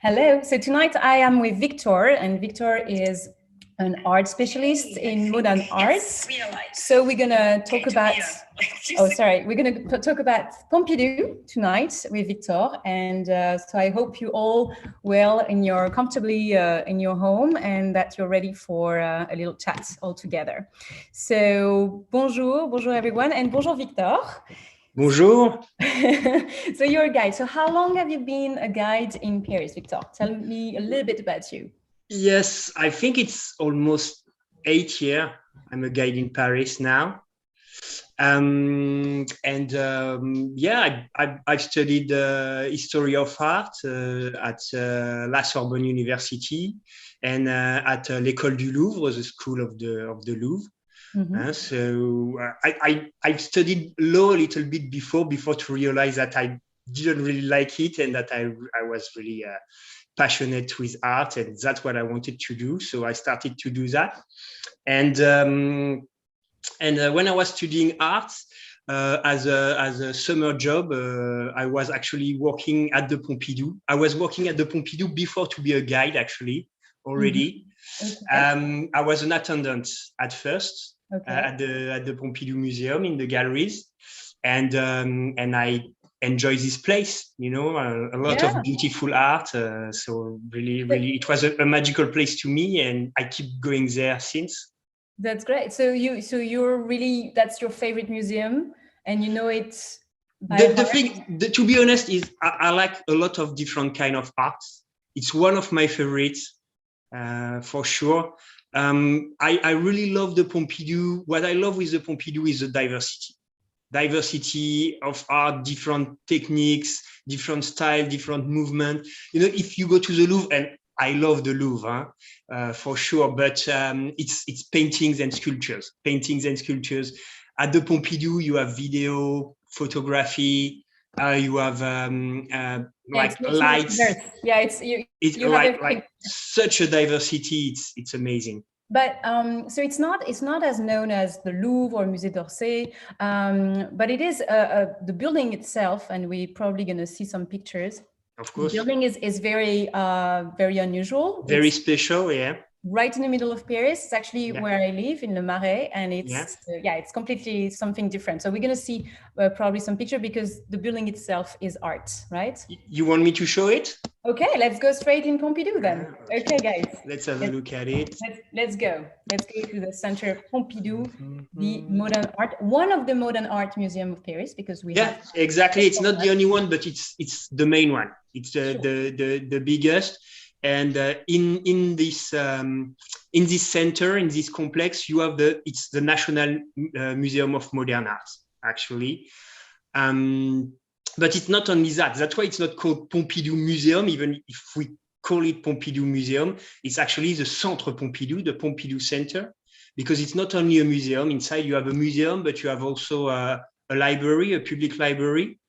Hello. So tonight I am with Victor, and Victor is an art specialist in modern art. So we're gonna talk about. We're gonna talk about Pompidou tonight with Victor, and so I hope you all well in your comfortably in your home, and that you're ready for a little chat all together. So bonjour everyone, and bonjour Victor. Bonjour. So you're a guide. So how long have you been a guide in Paris, Victor? Tell me a little bit about you. Yes, I think it's almost 8 years. I'm a guide in Paris now. I've studied history of art at La Sorbonne University and at l'École du Louvre, the school of the Louvre. Mm-hmm. I studied law a little bit before to realize that I didn't really like it and that I was really passionate with art, and that's what I wanted to do. So I started to do that. And when I was studying art as a summer job, I was actually working at the Pompidou. I was working at the Pompidou before to be a guide, actually, already. Mm-hmm. Okay. I was an attendant at first. Okay. At the Pompidou Museum in the galleries, and I enjoy this place. You know, a lot of beautiful art. So really, it was a magical place to me, and I keep going there since. That's great. So you're really, that's your favorite museum, and you know it. To be honest, is I like a lot of different kind of arts. It's one of my favorites, for sure. I really love the Pompidou. What I love with the Pompidou is the diversity of art, different techniques, different style, different movement. You know, if you go to the Louvre, and I love the Louvre, for sure, but it's paintings and sculptures. At the Pompidou, you have video, photography, you have lights. It's like such a diversity. It's amazing. But so it's not as known as the Louvre or Musée d'Orsay, but it is the building itself, and we're probably going to see some pictures. Of course, the building is very very unusual. Very special, yeah. Right in the middle of Paris. It's actually where I live, in Le Marais, and it's it's completely something different. So we're going to see probably some picture, because the building itself is art, right? You want me to show it? Okay, let's go straight in Pompidou then. Okay, guys. Let's have a look at it. Let's go. Let's go to the Center of Pompidou, the modern art, one of the modern art museum of Paris, because we have. Exactly. It's not the only one, but it's the main one. It's the biggest. And in this center, in this complex, you have it's the National Museum of Modern Art, actually. But it's not only that. That's why it's not called Pompidou Museum, even if we call it Pompidou Museum. It's actually the Centre Pompidou, the Pompidou Center, because it's not only a museum. Inside you have a museum, but you have also a library, a public library,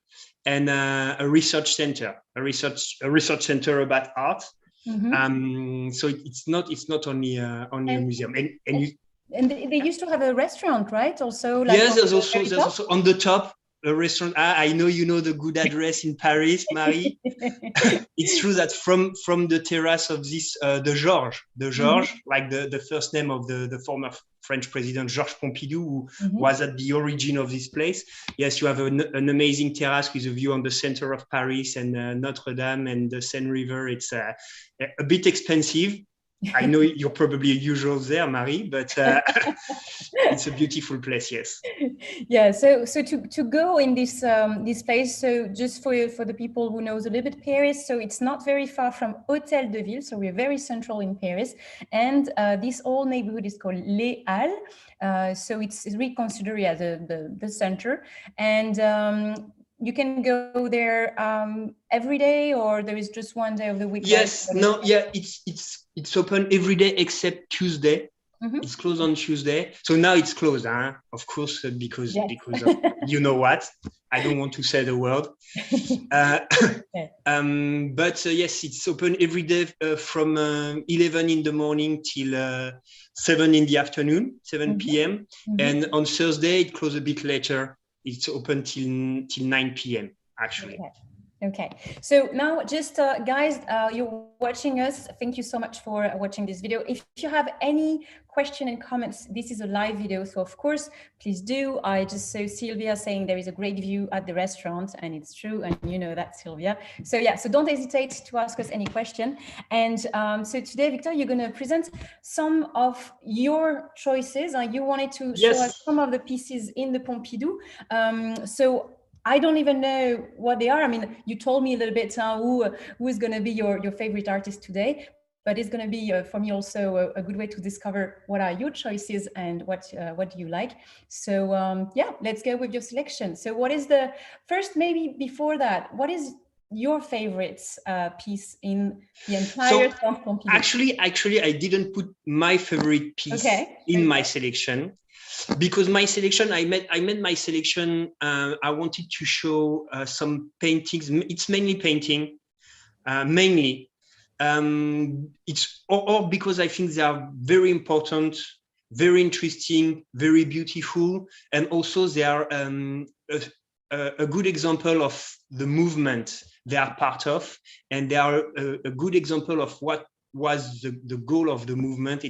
and a research center, a research center about art. Mm-hmm. So it's not only a museum, and they used to have a restaurant, right? Also, yes, there's also on the top a restaurant. I know you know the good address in Paris, Marie. It's true that from the terrace of this the Georges, like the first name of the former French president Georges Pompidou, who was at the origin of this place. Yes, you have an amazing terrace with a view on the center of Paris and Notre Dame and the Seine River. It's a bit expensive. I know you're probably usual there, Marie, but it's a beautiful place. Yes. Yeah. So to go in this place. So just for the people who knows a little bit Paris, so it's not very far from Hôtel de Ville. So we're very central in Paris, and this whole neighborhood is called Les Halles. So it's really considered as the center, and you can go there every day, or there is just one day of the week? Yes, it's open every day except Tuesday. Mm-hmm. It's closed on Tuesday. So now it's closed, of course, because of, you know what? I don't want to say the word. But yes, it's open every day from 11 in the morning till 7 in the afternoon, 7 p.m. Mm-hmm. And on Thursday, it closes a bit later. It's open till 9 p.m. actually. Okay, so now just guys, you're watching us. Thank you so much for watching this video. If you have any question and comments, this is a live video, so of course, please do. I just saw Sylvia saying there is a great view at the restaurant, and it's true, and you know that, Sylvia. So yeah, so don't hesitate to ask us any question. And so today, Victor, you're going to present some of your choices. You wanted to show us some of the pieces in the Pompidou. So I don't even know what they are. I mean, you told me a little bit who is going to be your favorite artist today, but it's going to be for me also a good way to discover what are your choices and what do you like. So yeah, let's go with your selection. So what is the first, maybe before that, what is your favorite piece in the entire Pompidou? Actually, I didn't put my favorite piece in my selection. Because my selection, I made my selection. I wanted to show some paintings. It's mainly painting, mainly. It's or because I think they are very important, very interesting, very beautiful, and also they are a good example of the movement they are part of, and they are a good example of what was the goal of the movement.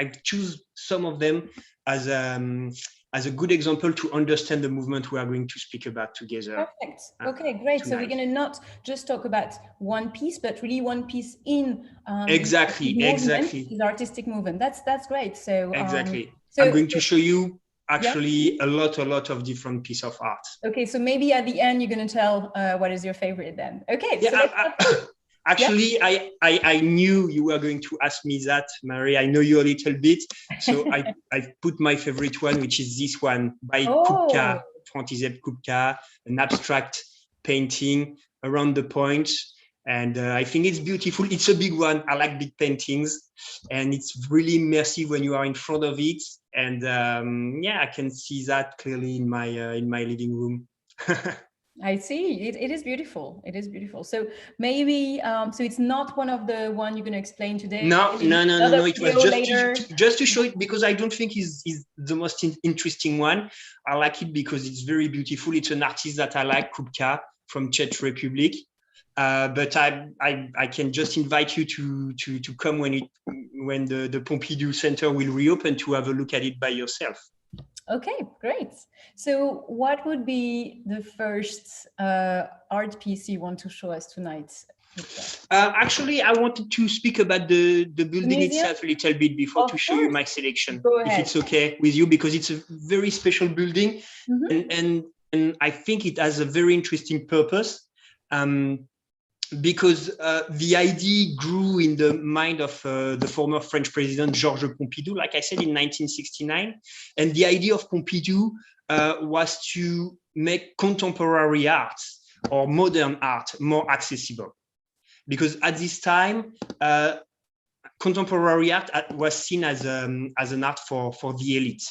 I choose some of them as a good example to understand the movement we are going to speak about together. Perfect. Okay, great. Tonight. So we're going to not just talk about one piece, but really one piece in exactly his artistic movement. That's great. So exactly. So I'm going to show you actually a lot of different pieces of art. Okay, so maybe at the end you're going to tell what is your favorite then. Okay. Yeah, so actually, I knew you were going to ask me that, Marie. I know you a little bit. So I put my favorite one, which is this one by Kupka, František Kupka, an abstract painting around the point. And I think it's beautiful. It's a big one. I like big paintings. And it's really immersive when you are in front of it. And yeah, I can see that clearly in my living room. I see. It is beautiful. It is beautiful. So maybe, so it's not one of the one you're going to explain today. No. It was just to show it, because I don't think is the most interesting one. I like it because it's very beautiful. It's an artist that I like, Kupka from Czech Republic. But I can just invite you to come when the Pompidou Center will reopen to have a look at it by yourself. Okay, great. So what would be the first art piece you want to show us tonight? Actually, I wanted to speak about the building itself a little bit before to show you my selection, if it's okay with you, because it's a very special building. And I think it has a very interesting purpose. Because the idea grew in the mind of the former French president, Georges Pompidou, like I said, in 1969. And the idea of Pompidou was to make contemporary art or modern art more accessible. Because at this time, contemporary art was seen as an art for the elite.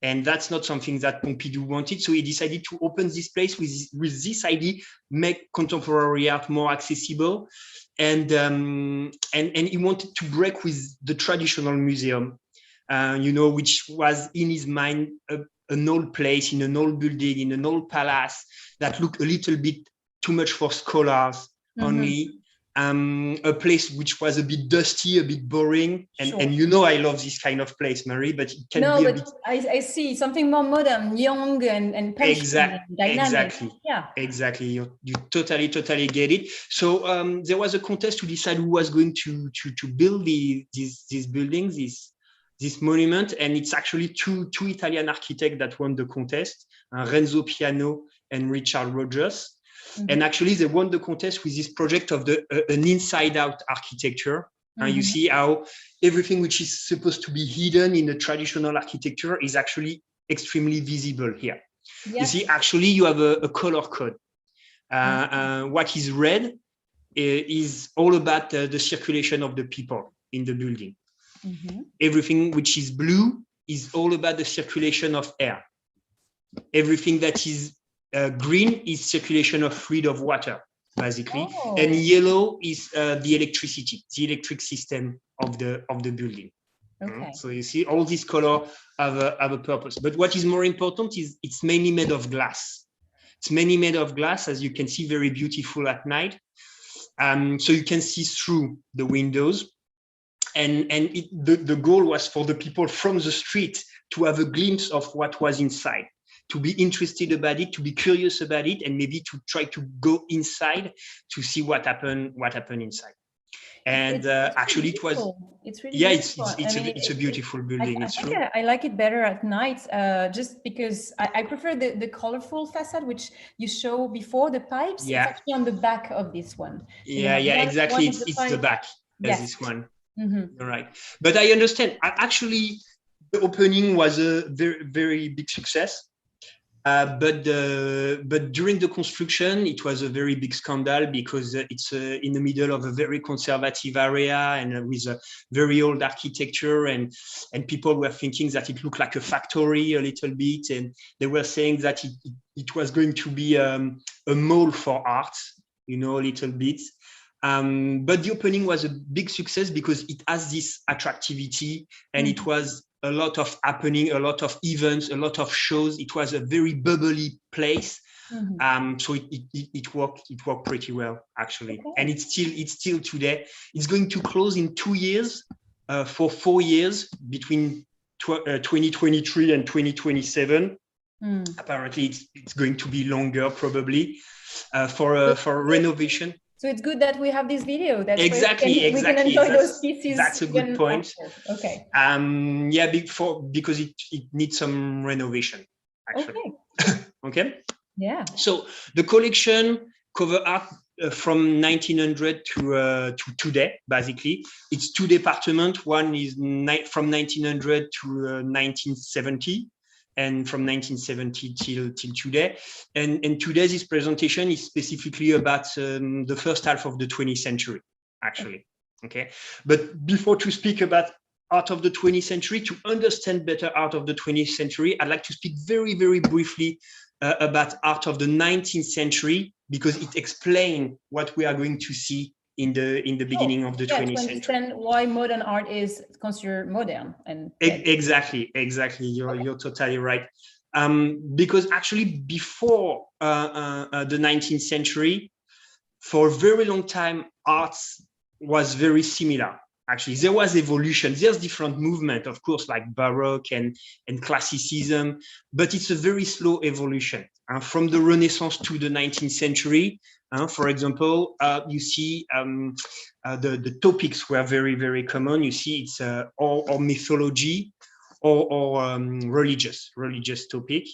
And that's not something that Pompidou wanted. So he decided to open this place with this idea, make contemporary art more accessible. And he wanted to break with the traditional museum, which was in his mind an old place, in an old building, in an old palace that looked a little bit too much for scholars only. A place which was a bit dusty, a bit boring, and I love this kind of place, Marie. But it can be a bit... I see something more modern, young, and punchy, and dynamic. Exactly. You totally get it. So there was a contest to decide who was going to build these buildings, this monument, and it's actually two Italian architects that won the contest, Renzo Piano and Richard Rogers. And actually, they won the contest with this project of an inside-out architecture. You see how everything which is supposed to be hidden in the traditional architecture is actually extremely visible here. You see, actually, you have a color code. What is red is all about the circulation of the people in the building. Everything which is blue is all about the circulation of air. Everything that is green is circulation of fluid of water, basically, and yellow is the electricity, the electric system of the building. So you see, all these colors have a purpose. But what is more important is it's mainly made of glass, It's mainly made of glass, as you can see, very beautiful at night. So you can see through the windows. And the goal was for the people from the street to have a glimpse of what was inside, to be interested about it, to be curious about it, and maybe to try to go inside to see what happened inside. And actually, it was, it's really beautiful. It's a beautiful building. It's true. I like it better at night, just because I prefer the colorful facade, which you show before the pipes. Yeah. It's actually on the back of this one. So Exactly. It's the back. Yes. This one. You're right. But I understand. Actually, the opening was a very, very big success. But during the construction, it was a very big scandal because it's in the middle of a very conservative area and with a very old architecture, and people were thinking that it looked like a factory a little bit, and they were saying that it was going to be a mall for art, a little bit. But the opening was a big success because it has this attractivity, and it was a lot of happening, a lot of events, a lot of shows. It was a very bubbly place. So it worked pretty well, actually. Okay. And it's still today. It's going to close in 2 years, for 4 years, between 2023 and 2027. Apparently, it's going to be longer, probably, for renovation. So it's good that we have this video. That's exactly. We can enjoy those pieces. That's a good point. After. Okay. Because it needs some renovation, actually. Okay. Yeah. So the collection cover art from 1900 to today, basically. It's 2 departments. One is from 1900 to 1970. And from 1970 till today. And today's presentation is specifically about the first half of the 20th century, actually. Okay. But before to speak about art of the 20th century, to understand better art of the 20th century, I'd like to speak very, very briefly about art of the 19th century, because it explains what we are going to see in the beginning of the 20th century. Understand why modern art is considered modern. And exactly. You're totally right. Because actually before the 19th century, for a very long time, art was very similar. Actually, there was evolution. There's different movement, of course, like Baroque and Classicism, but it's a very slow evolution. From the Renaissance to the 19th century, for example, you see the topics were very, very common. You see it's or mythology or religious topic.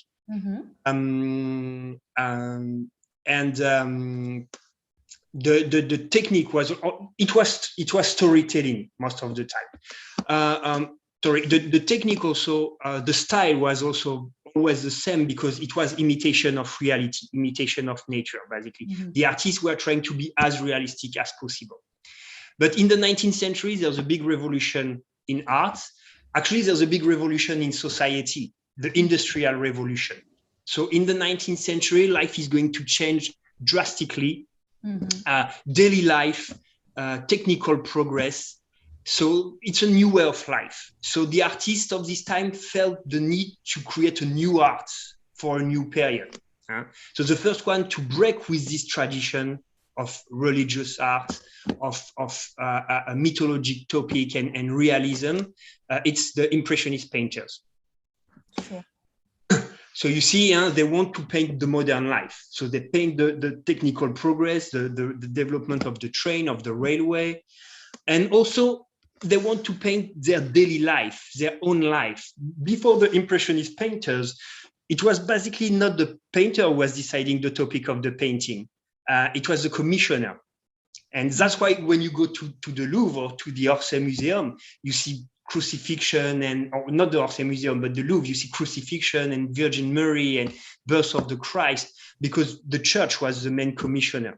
The technique was storytelling most of the time. The technique also, the style was also always the same, because it was imitation of reality, imitation of nature, basically. The artists were trying to be as realistic as possible. But in the 19th century, there's a big revolution in art. Actually, there's a big revolution in society, the industrial revolution. So in the 19th century, life is going to change drastically. Daily life, technical progress. So it's a new way of life. So the artists of this time felt the need to create a new art for a new period. So the first one to break with this tradition of religious art, of a mythologic topic and realism, it's the Impressionist painters. Sure. So you see, they want to paint the modern life. So they paint the technical progress, the development of the train, of the railway. And also they want to paint their daily life, their own life. Before the Impressionist painters, it was basically not the painter who was deciding the topic of the painting. It was the commissioner. And that's why when you go to the Louvre or to the Orsay Museum, you see crucifixion, and or not the Orsay Museum, but the Louvre, you see crucifixion and Virgin Mary and birth of the Christ, because the church was the main commissioner,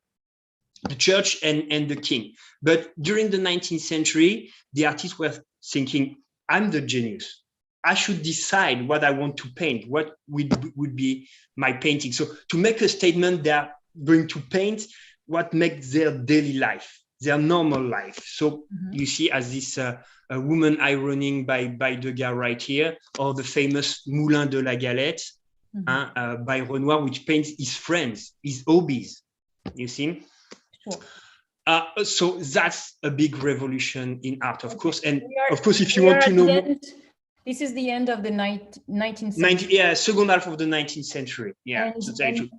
the church and the king. But during the 19th century, the artists were thinking, I'm the genius. I should decide what I want to paint, what would be my painting. So to make a statement, they're going to paint what makes their daily life, their normal life. So you see as this a woman ironing by Degas right here, or the famous Moulin de la Galette, by Renoir, which paints his friends, his hobbies. You see? Sure. So that's a big revolution in art, of course. And are, of course, if you want to know more, this is the end of the 19th century. Yeah, second half of the 19th century. Yeah,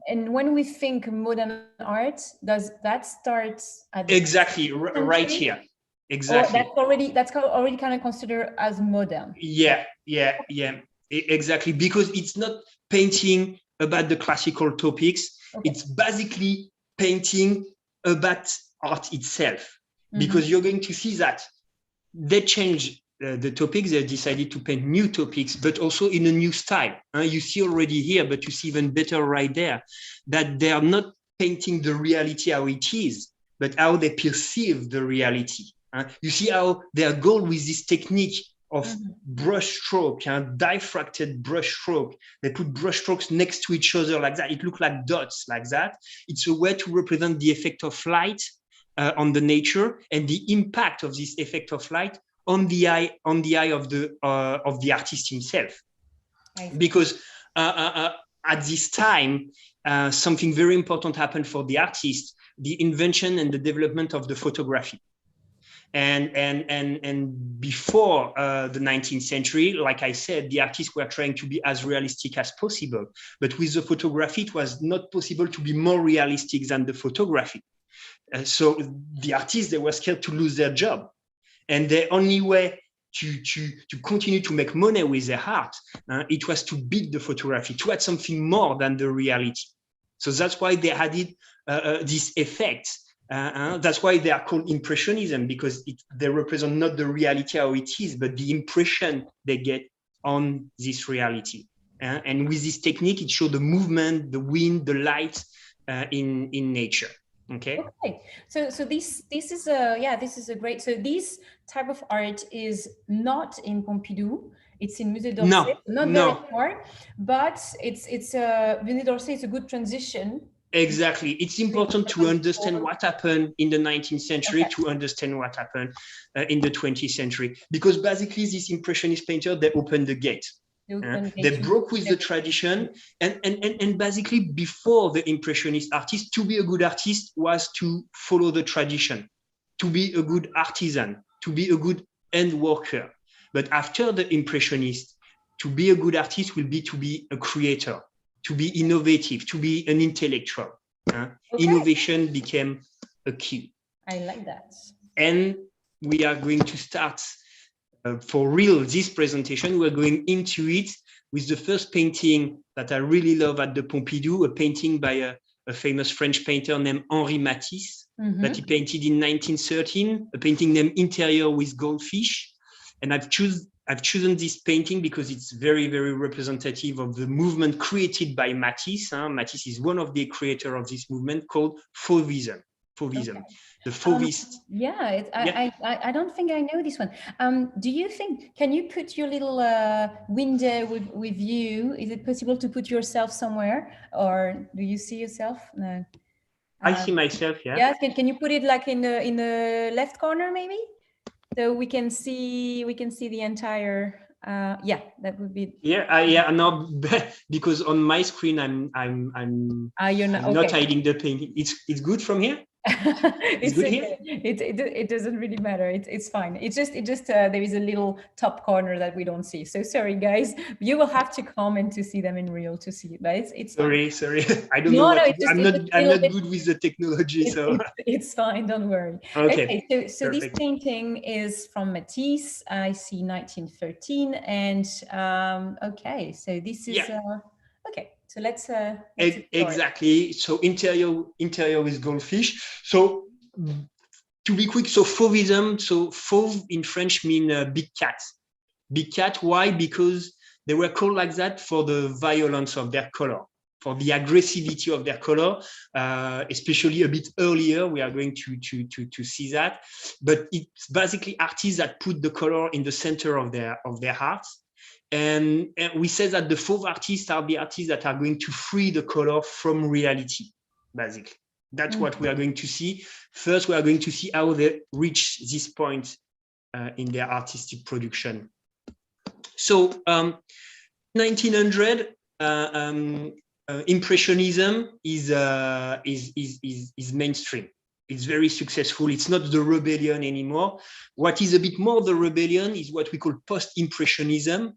and when we think modern art, does that start at the exactly right here? Exactly. Or that's already kind of considered as modern. Yeah, exactly. Because it's not painting about the classical topics. Okay. It's basically painting about art itself. Because you're going to see that they change the topics. They decided to paint new topics, but also in a new style. You see already here, but you see even better right there, that they are not painting the reality how it is, but how they perceive the reality. You see how their goal with this technique of brush stroke, diffracted brush stroke, they put brush strokes next to each other like that. It looks like dots like that. It's a way to represent the effect of light on the nature and the impact of this effect of light on the eye of the artist himself. Because at this time, something very important happened for the artist: the invention and the development of the photography. And before the 19th century, like I said, the artists were trying to be as realistic as possible. But with the photography, it was not possible to be more realistic than the photography. So the artists, they were scared to lose their job. And the only way to continue to make money with their art, it was to beat the photography, to add something more than the reality. So that's why they added these effects. That's why they are called Impressionism, because they represent not the reality how it is, but the impression they get on this reality. And with this technique, it shows the movement, the wind, the light in nature. Okay. So this is a great. So this type of art is not in Pompidou. It's in Musée d'Orsay. Not very far, but it's Musée d'Orsay is a good transition. Exactly. It's important to understand what happened in the 19th century to understand what happened in the 20th century. Because basically, these Impressionist painters, they opened the gate. They broke with the tradition. And basically, before the Impressionist artist, to be a good artist was to follow the tradition, to be a good artisan, to be a good end worker. But after the Impressionist, to be a good artist will be to be a creator, to be innovative, to be an intellectual. Innovation became a key. I like that. And we are going to start for real this presentation. We're going into it with the first painting that I really love at the Pompidou, a painting by a famous French painter named Henri Matisse that he painted in 1913, a painting named Interior with Goldfish. And I've chosen this painting because it's very, very representative of the movement created by Matisse. Matisse is one of the creators of this movement called Fauvism. Fauvism. The Fauvist. I don't think I know this one. Do you think, can you put your little window with you? Is it possible to put yourself somewhere, or do you see yourself? No. I see myself, yeah. Yeah, can you put it like in the left corner maybe? So we can see the entire. That would be. No, because on my screen I'm not hiding the painting. It's good from here. It's good here. It doesn't really matter. It's fine. It's just there is a little top corner that we don't see. So sorry guys, you will have to comment to see them in real to see it. But it's sorry. I don't know. I'm not good with the technology, so it's fine. Don't worry. Okay. So this painting is from Matisse. I see 1913, and okay. So this is okay. So let's exactly. So interior with Goldfish. So to be quick, so Fauvism. So fauve in French mean big cat. Big cat. Why? Because they were called like that for the violence of their color, for the aggressivity of their color, especially a bit earlier. We are going to see that. But it's basically artists that put the color in the center of their hearts. And we say that the fauve artists are the artists that are going to free the color from reality, basically. That's what we are going to see. First, we are going to see how they reach this point in their artistic production. So 1900, Impressionism is mainstream. It's very successful. It's not the rebellion anymore. What is a bit more the rebellion is what we call post-impressionism,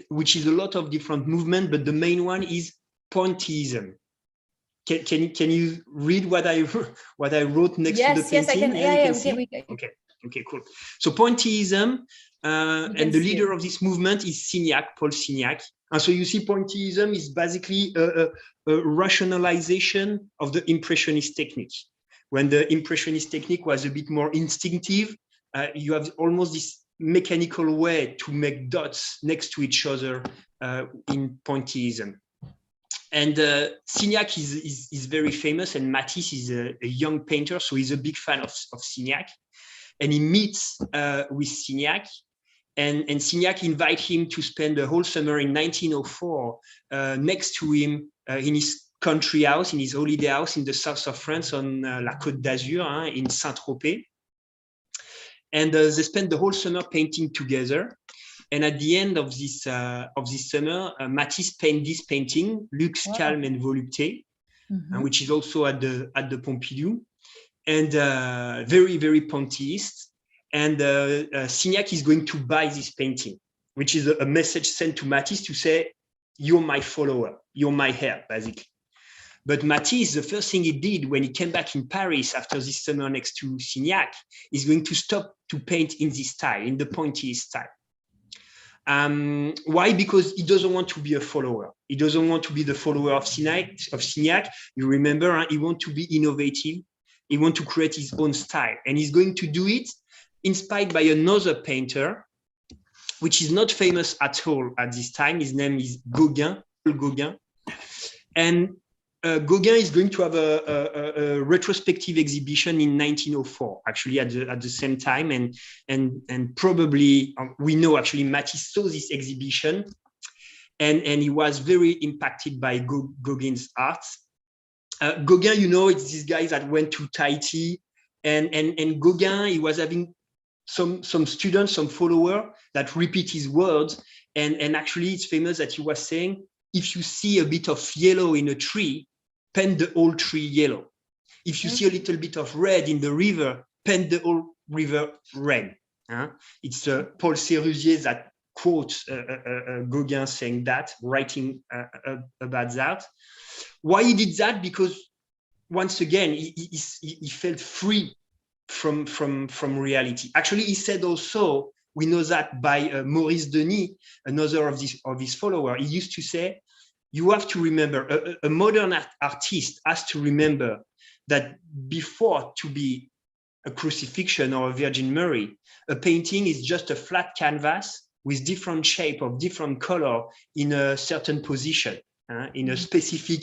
which is a lot of different movements, but the main one is pointillism. Can you read what I wrote next to the painting? Yes, I can. Yeah, okay, cool. So pointillism, and the leader of this movement is Signac, Paul Signac. And so you see, pointillism is basically a rationalization of the Impressionist technique. When the Impressionist technique was a bit more instinctive, you have almost this mechanical way to make dots next to each other in pointillism. And Signac is very famous, and Matisse is a young painter, so he's a big fan of Signac. And he meets with Signac, and Signac invites him to spend the whole summer in 1904 next to him in his country house, in his holiday house in the south of France on La Côte d'Azur, in Saint-Tropez. And they spend the whole summer painting together. And at the end of this summer, Matisse painted this painting, Luxe, Calme and Volupté, which is also at the Pompidou, and very, very pointillist. And Signac is going to buy this painting, which is a message sent to Matisse to say, you're my follower, you're my heir, basically. But Matisse, the first thing he did when he came back in Paris after this summer next to Signac, is going to stop to paint in this style, in the pointillist style. Why? Because he doesn't want to be a follower. He doesn't want to be the follower of Signac. You remember, he wants to be innovative. He wants to create his own style. And he's going to do it inspired by another painter, which is not famous at all at this time. His name is Gauguin. And Gauguin is going to have a retrospective exhibition in 1904, actually at the same time, and probably we know actually Matisse saw this exhibition, and he was very impacted by Gauguin's art. Gauguin, you know, it's these guys that went to Tahiti, and Gauguin, he was having some students, some follower that repeat his words, and actually it's famous that he was saying, if you see a bit of yellow in a tree, paint the whole tree yellow. If you see a little bit of red in the river, paint the whole river red. It's Paul Sérusier that quotes Gauguin saying that, writing about that. Why he did that? Because once again, he felt free from reality. Actually, he said also, we know that by Maurice Denis, another of his followers, he used to say, you have to remember, a modern artist has to remember that before to be a crucifixion or a Virgin Mary, a painting is just a flat canvas with different shape of different color in a certain position, in a specific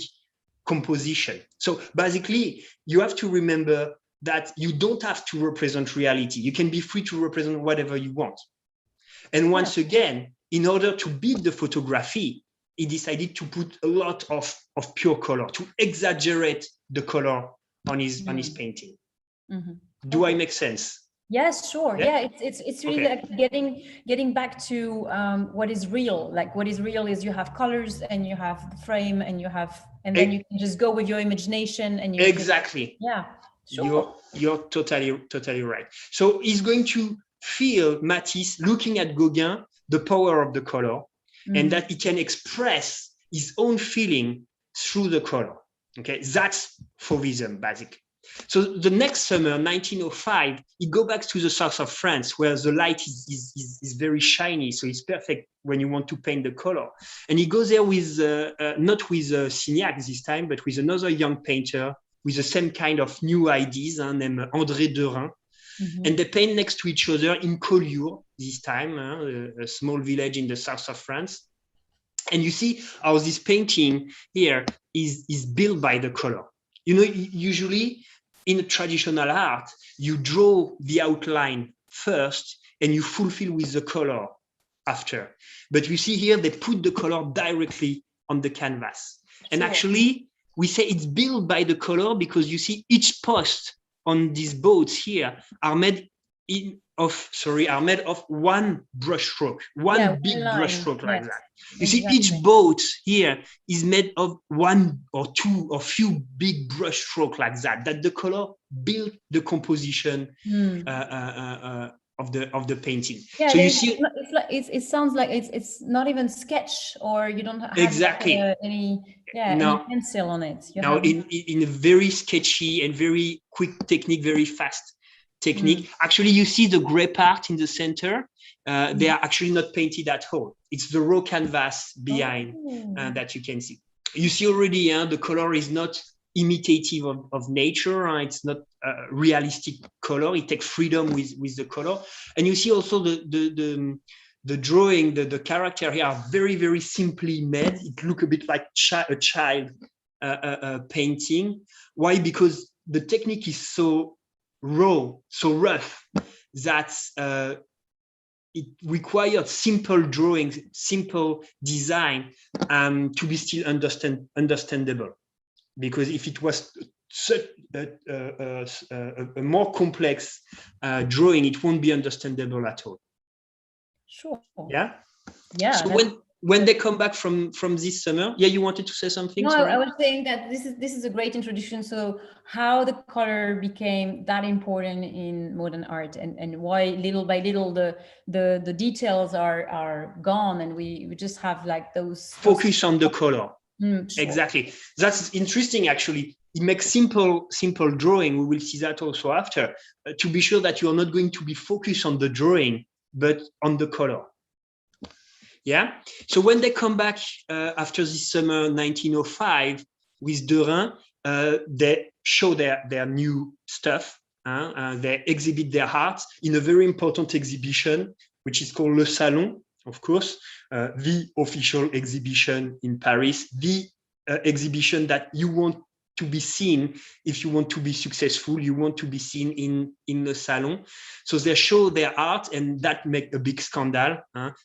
composition. So basically, you have to remember that you don't have to represent reality. You can be free to represent whatever you want. And once again, in order to beat the photography, he decided to put a lot of pure color, to exaggerate the color on his painting. Do I make sense? Yes, sure. Yeah, it's really like getting back to what is real. Like what is real is you have colors and you have the frame and then you can just go with your imagination and you exactly. Sure. You're totally right. So he's going to feel, Matisse, looking at Gauguin, the power of the color, and that he can express his own feeling through the color. Okay, that's Fauvism, basically. So the next summer, 1905, he go back to the south of France, where the light is very shiny, so it's perfect when you want to paint the color. And he goes there with not with Signac this time, but with another young painter with the same kind of new ideas, named André Derain. And they paint next to each other in Collioure this time, a small village in the south of France. And you see how this painting here is built by the color. You know, usually in traditional art, you draw the outline first and you fulfill with the color after. But you see here, they put the color directly on the canvas. And actually, we say it's built by the color because you see each post on these boats here are made are made of one brush stroke, one big brush stroke like that. You see, each boat here is made of one or two or few big brush stroke like that. That the color build the composition of the painting. Yeah, so you see, it sounds like it's not even sketch, or you don't have any pencil on it. In a very sketchy and very quick technique, very fast technique. Actually, you see the gray part in the center. They are actually not painted at all. It's the raw canvas behind that you can see. You see already the color is not imitative of nature. It's not realistic color. It takes freedom with the color. And you see also the drawing, the character here are very, very simply made. It looks a bit like a child painting. Why? Because the technique is so raw, so rough, that it required simple drawings, simple design to be still understandable. Because if it was such a more complex drawing, it won't be understandable at all. Sure. Yeah. Yeah. So when they come back from this summer, you wanted to say something? No, sorry? I was saying that this is a great introduction. So how the color became that important in modern art, and why little by little the details are gone, and we just have like those focus on the color. Sure. Exactly. That's interesting, actually. It makes simple drawing. We will see that also after, to be sure that you're not going to be focused on the drawing, but on the color. Yeah. So when they come back after this summer 1905 with Derain, they show their new stuff. They exhibit their art in a very important exhibition, which is called Le Salon, of course, the official exhibition in Paris, the exhibition that you want to be seen if you want to be successful. You want to be seen in the salon. So they show their art, and that make a big scandal.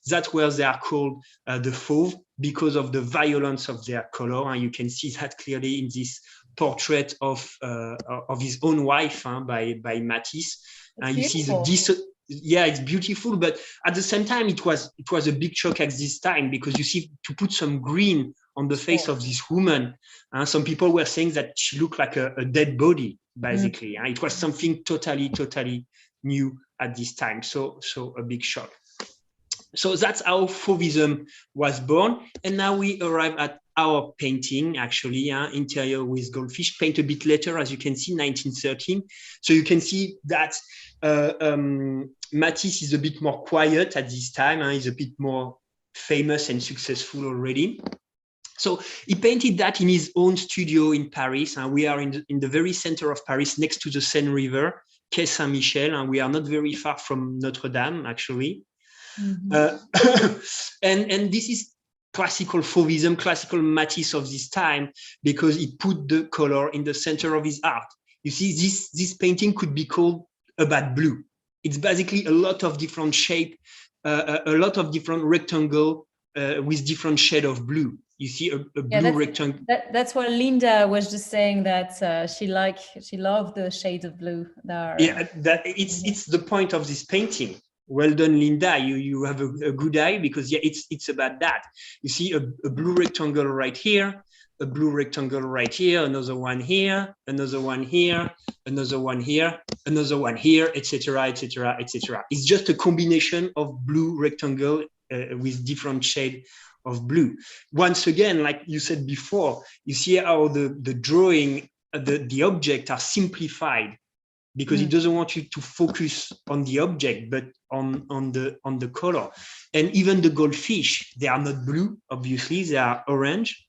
That's where they are called the Fauve, because of the violence of their color. And you can see that clearly in this portrait of his own wife by Matisse. And you see it's beautiful, but at the same time, it was a big shock at this time, because you see, to put some green on the face of this woman, some people were saying that she looked like a dead body, basically. It was something totally new at this time. So a big shock. So that's how Fauvism was born. And now we arrive at our painting, actually, interior with Goldfish, paint a bit later, as you can see, 1913. So you can see that Matisse is a bit more quiet at this time. He's a bit more famous and successful already. So he painted that in his own studio in Paris. We are in the very center of Paris, next to the Seine River, Quai Saint-Michel. And we are not very far from Notre Dame, actually. And this is classical Fauvism, classical Matisse of this time, because he put the color in the center of his art. You see, this painting could be called a bad blue. It's basically a lot of different shape, a lot of different rectangle with different shade of blue. You see a blue rectangle. That's what Linda was just saying, that she loved the shades of blue. It's the point of this painting. Well done, Linda. You have a good eye, because it's about that. You see a blue rectangle right here, a blue rectangle right here, another one here, another one here, another one here, another one here, etc., etc., etc. It's just a combination of blue rectangle with different shade of blue. Once again, like you said before, you see how the drawing, the object are simplified, because he doesn't want you to focus on the object, but on the color. And even the goldfish, they are not blue, obviously, they are orange.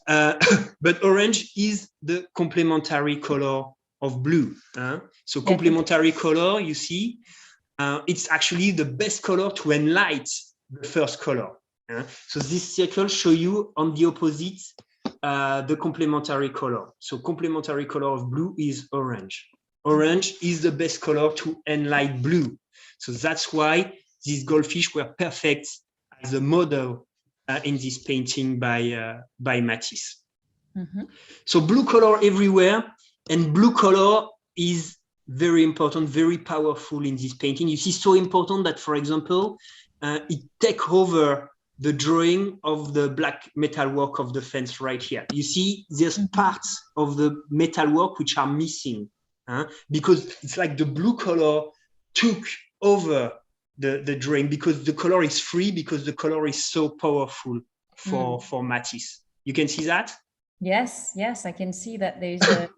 But orange is the complementary color of blue. So complementary color, you see, it's actually the best color to enlighten the first color. So this circle show you on the opposite the complementary color. So complementary color of blue is orange. Orange is the best color to enlighten blue. So that's why these goldfish were perfect as a model in this painting by Matisse. So blue color everywhere, and blue color is very important, very powerful in this painting. You see, so important that, for example, it take over the drawing of the black metalwork of the fence right here. You see, there's parts of the metalwork which are missing, because it's like the blue color took over the drawing, because the color is free, because the color is so powerful for Matisse. You can see that? Yes, I can see that there's a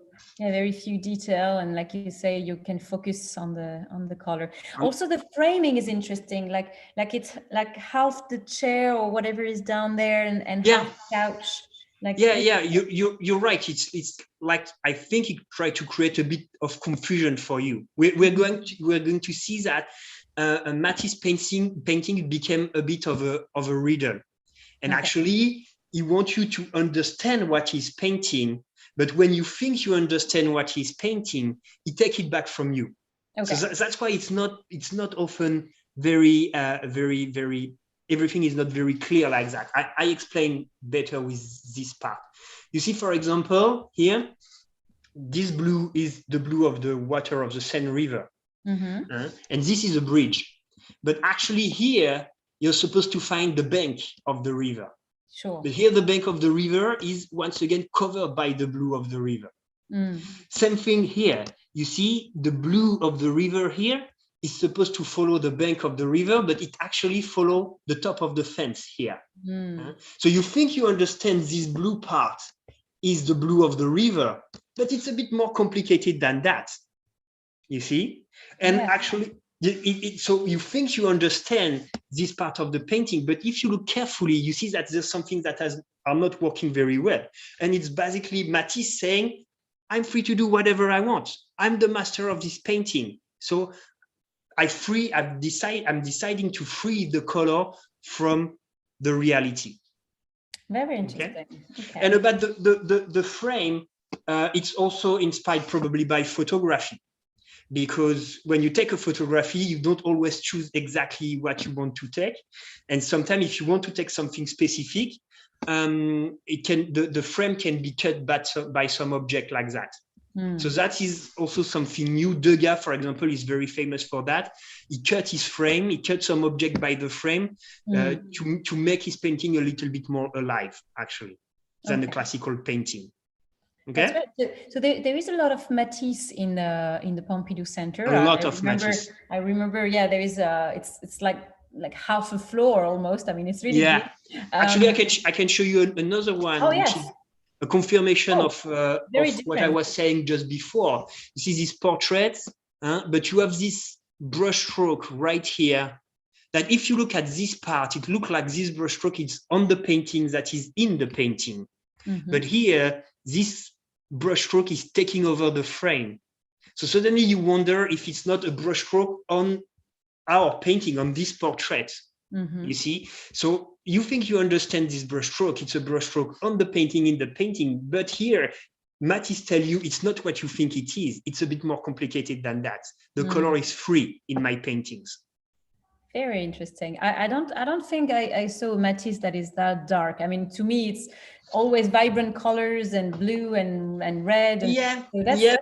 very few detail, and like you say, you can focus on the color. Also, the framing is interesting, like it's like half the chair or whatever is down there, and half the couch. Like you're right. It's like, I think it tried to create a bit of confusion for you. We're going to see that a Matisse painting became a bit of a riddle, and actually he wants you to understand what he's painting. But when you think you understand what he's painting, he takes it back from you. Okay. So that's why it's not often very everything is not very clear like that. I explain better with this part. You see, for example, here, this blue is the blue of the water of the Seine River. And this is a bridge. But actually here, you're supposed to find the bank of the river. Sure. But here, the bank of the river is once again covered by the blue of the river. Same thing here. You see, the blue of the river here is supposed to follow the bank of the river, but it actually follows the top of the fence here. So you think you understand this blue part is the blue of the river, but it's a bit more complicated than that. You see? And actually, so you think you understand this part of the painting, but if you look carefully, you see that there's something that are not working very well. And it's basically Matisse saying, I'm free to do whatever I want. I'm the master of this painting. So I'm deciding to free the color from the reality. Very interesting. Okay. And about the frame, it's also inspired probably by photography. Because when you take a photography, you don't always choose exactly what you want to take. And sometimes if you want to take something specific, the frame can be cut by some object like that. So that is also something new. Degas, for example, is very famous for that. He cut his frame, he cut some object by the frame to make his painting a little bit more alive, actually, than a classical painting. Okay. Right. So there is a lot of Matisse in the Pompidou Center. A lot of Matisse. I remember. Yeah, there is it's like half a floor almost. I mean, it's really big. Actually, I can show you another one. Oh, which is a confirmation of what I was saying just before. You see these portraits, but you have this brush stroke right here. That if you look at this part, it looks like this brush stroke is on the painting that is in the painting. But here, this brushstroke is taking over the frame. So suddenly you wonder if it's not a brushstroke on our painting, on this portrait. You see? So you think you understand this brushstroke. It's a brushstroke on the painting, in the painting. But here, Matisse tells you it's not what you think it is. It's a bit more complicated than that. The color is free in my paintings. Very interesting. I don't think I saw Matisse that is that dark. I mean, to me, it's always vibrant colors and blue and red. And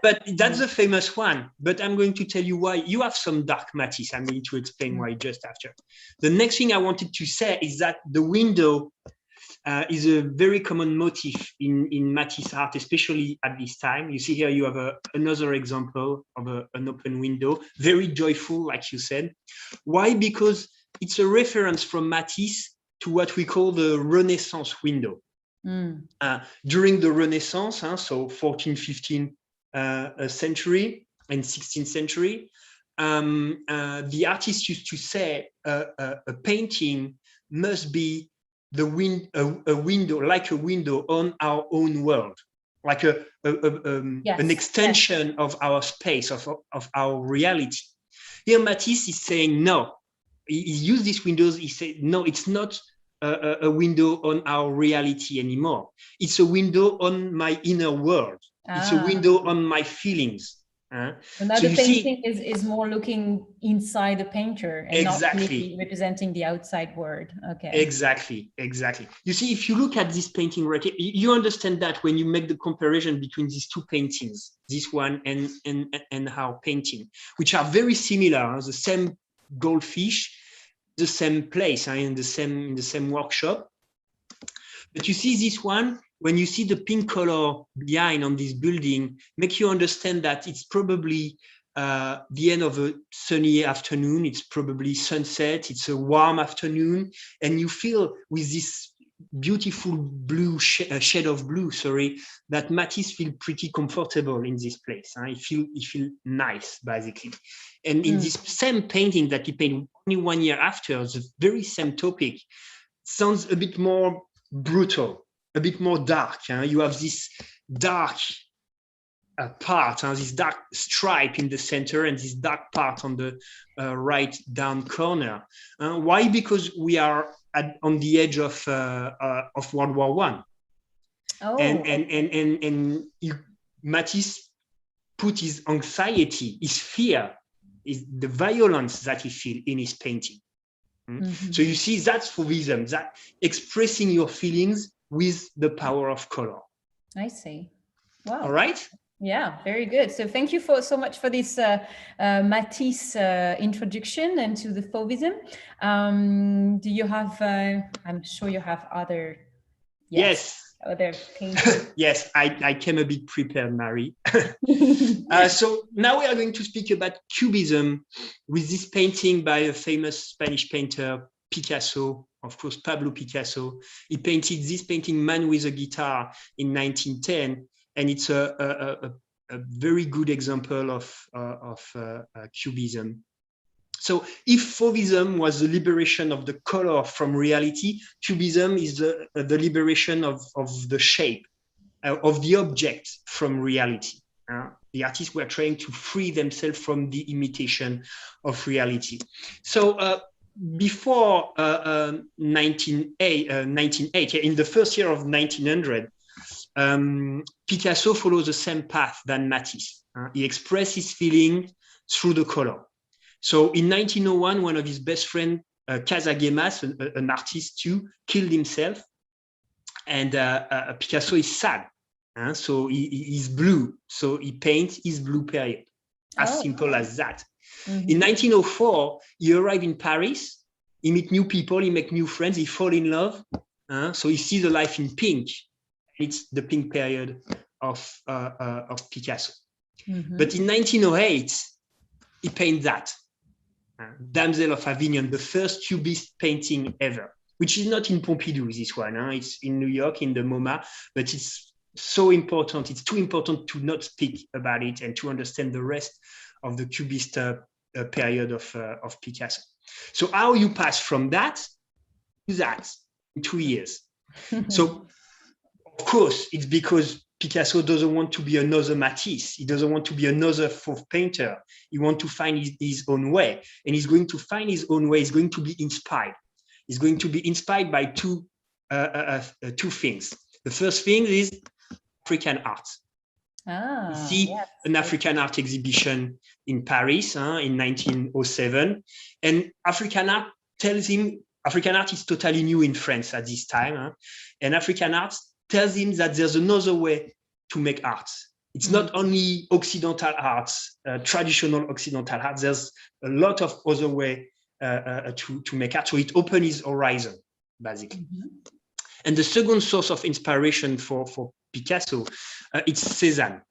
but that's the famous one. But I'm going to tell you why. You have some dark Matisse. I'm going to explain why just after. The next thing I wanted to say is that the window is a very common motif in Matisse art, especially at this time. You see here, you have another example of an open window, very joyful, like you said. Why? Because it's a reference from Matisse to what we call the Renaissance window. During the Renaissance, so 14th, 15th century and 16th century, the artists used to say a painting must be a window, like a window on our own world, like an extension of our space, of our reality. Here, Matisse is saying no. He used these windows. He said no, it's not a window on our reality anymore. It's a window on my inner world. It's a window on my feelings. Another painting is more looking inside the painter and not really representing the outside world. Okay. Exactly. You see, if you look at this painting right here, you understand that when you make the comparison between these two paintings, this one and our painting, which are very similar, the same goldfish, the same place, in the same workshop. But you see this one, when you see the pink color behind on this building, make you understand that it's probably the end of a sunny afternoon. It's probably sunset. It's a warm afternoon. And you feel with this beautiful blue shade of blue, that Matisse feel pretty comfortable in this place. He feel nice, basically. And in this same painting that he painted only 1 year after, the very same topic, sounds a bit more brutal, a bit more dark. You have this dark part, this dark stripe in the center and this dark part on the right down corner. Why? Because we are on the edge of World War I. Oh. And Matisse put his anxiety, his fear, the violence that he feels in his painting. So you see, that's Fauvism, that expressing your feelings with the power of color. I see. Wow. All right. Yeah, very good. So thank you so much for this Matisse introduction into the Fauvism. Do you have, I'm sure you have other... Yes. Other paintings. Yes, I came a bit prepared, Marie. So now we are going to speak about Cubism with this painting by a famous Spanish painter, Picasso, of course, Pablo Picasso. He painted this painting, Man with a Guitar, in 1910. And it's a very good example of Cubism. So if Fauvism was the liberation of the color from reality, Cubism is the liberation of the shape, of the object from reality. The artists were trying to free themselves from the imitation of reality. So before 1908, in the first year of 1900, Picasso follows the same path than Matisse. He expressed his feeling through the color. So in 1901, one of his best friends, Casagemas, an artist too, killed himself. And Picasso is sad. So he's blue. So he paints his blue period. As simple as that. In 1904, he arrived in Paris. He meets new people. He makes new friends. He falls in love. So he sees the life in pink. It's the pink period of Picasso. But in 1908, he painted that. Damsel of Avignon, the first Cubist painting ever, which is not in Pompidou, this one. It's in New York, in the MoMA, but it's so important. It's too important to not speak about it and to understand the rest of the Cubist period of Picasso. So how you pass from that to that in 2 years? So, of course, it's because Picasso doesn't want to be another Matisse. He doesn't want to be another fourth painter. He wants to find his own way. And he's going to find his own way. He's going to be inspired. He's going to be inspired by two things. The first thing is African art. You see an African art exhibition in Paris in 1907. And African art tells him, African art is totally new in France at this time. And African art tells him that there's another way to make art. It's not only Occidental arts, traditional Occidental art. There's a lot of other way to make art. So it opens his horizon, basically. And the second source of inspiration for Picasso, it's Cézanne.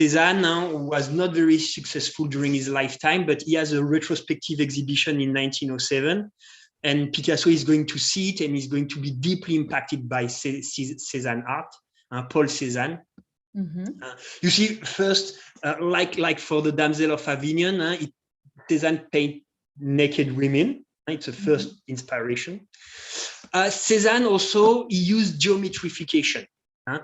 Cézanne was not very successful during his lifetime, but he has a retrospective exhibition in 1907. And Picasso is going to see it and is going to be deeply impacted by Cézanne art, Paul Cézanne. You see, first, like for the Damsel of Avignon, Cézanne painted naked women. It's a first inspiration. Cézanne also, he used geometrification.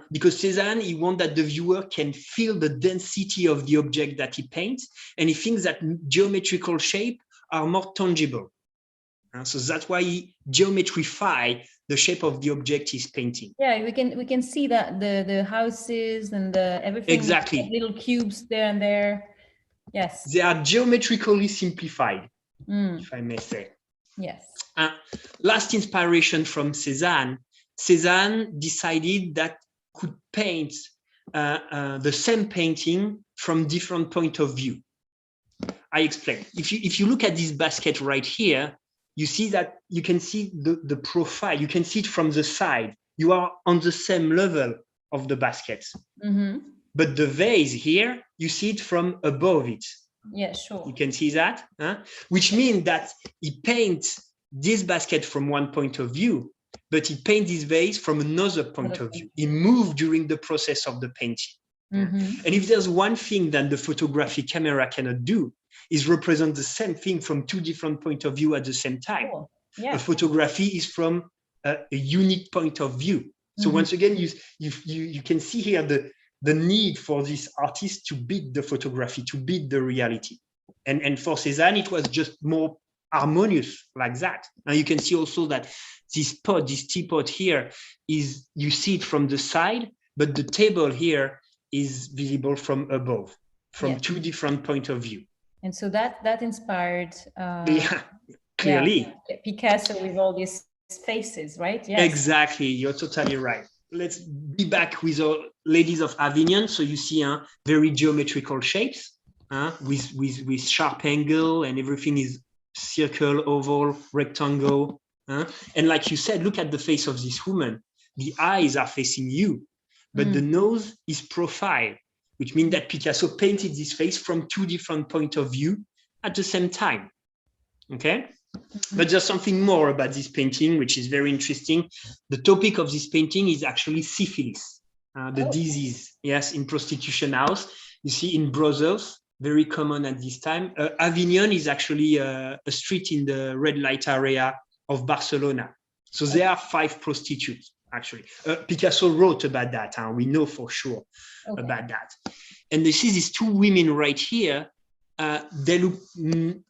Because Cézanne, he wants that the viewer can feel the density of the object that he paints. And he thinks that geometrical shapes are more tangible. So that's why he geometrified the shape of the object he's painting. Yeah, we can see that the houses and the everything. Exactly. Little cubes there and there. Yes. They are geometrically simplified, if I may say. Yes. Last inspiration from Cézanne. Cézanne decided that could paint the same painting from different point of view. I explain. If you look at this basket right here, you see that you can see the profile. You can see it from the side. You are on the same level of the basket. But the vase here, you see it from above it. Yeah, sure. You can see that, which means that he paints this basket from one point of view, but he paints this vase from another point of view. He moved during the process of the painting. And if there's one thing that the photographic camera cannot do, is represent the same thing from two different points of view at the same time. Cool. Yeah. A photography is from a unique point of view. So once again, you can see here the need for this artist to beat the photography, to beat the reality. And for Cézanne, it was just more harmonious like that. And you can see also that this teapot here is, you see it from the side, but the table here is visible from above, from two different points of view. And so that inspired clearly Picasso with all these faces, right? Yes. Exactly, you're totally right. Let's be back with our ladies of Avignon. So you see very geometrical shapes with sharp angle, and everything is circle, oval, rectangle. And like you said, look at the face of this woman. The eyes are facing you, but the nose is profile, which means that Picasso painted this face from two different points of view at the same time. Okay? But there's something more about this painting, which is very interesting. The topic of this painting is actually syphilis, the disease, yes, in prostitution house. You see in Brussels, very common at this time. Avignon is actually a street in the red light area of Barcelona. So there are 5 prostitutes, actually. Picasso wrote about that. We know for sure about that. And this is these 2 women right here. They look,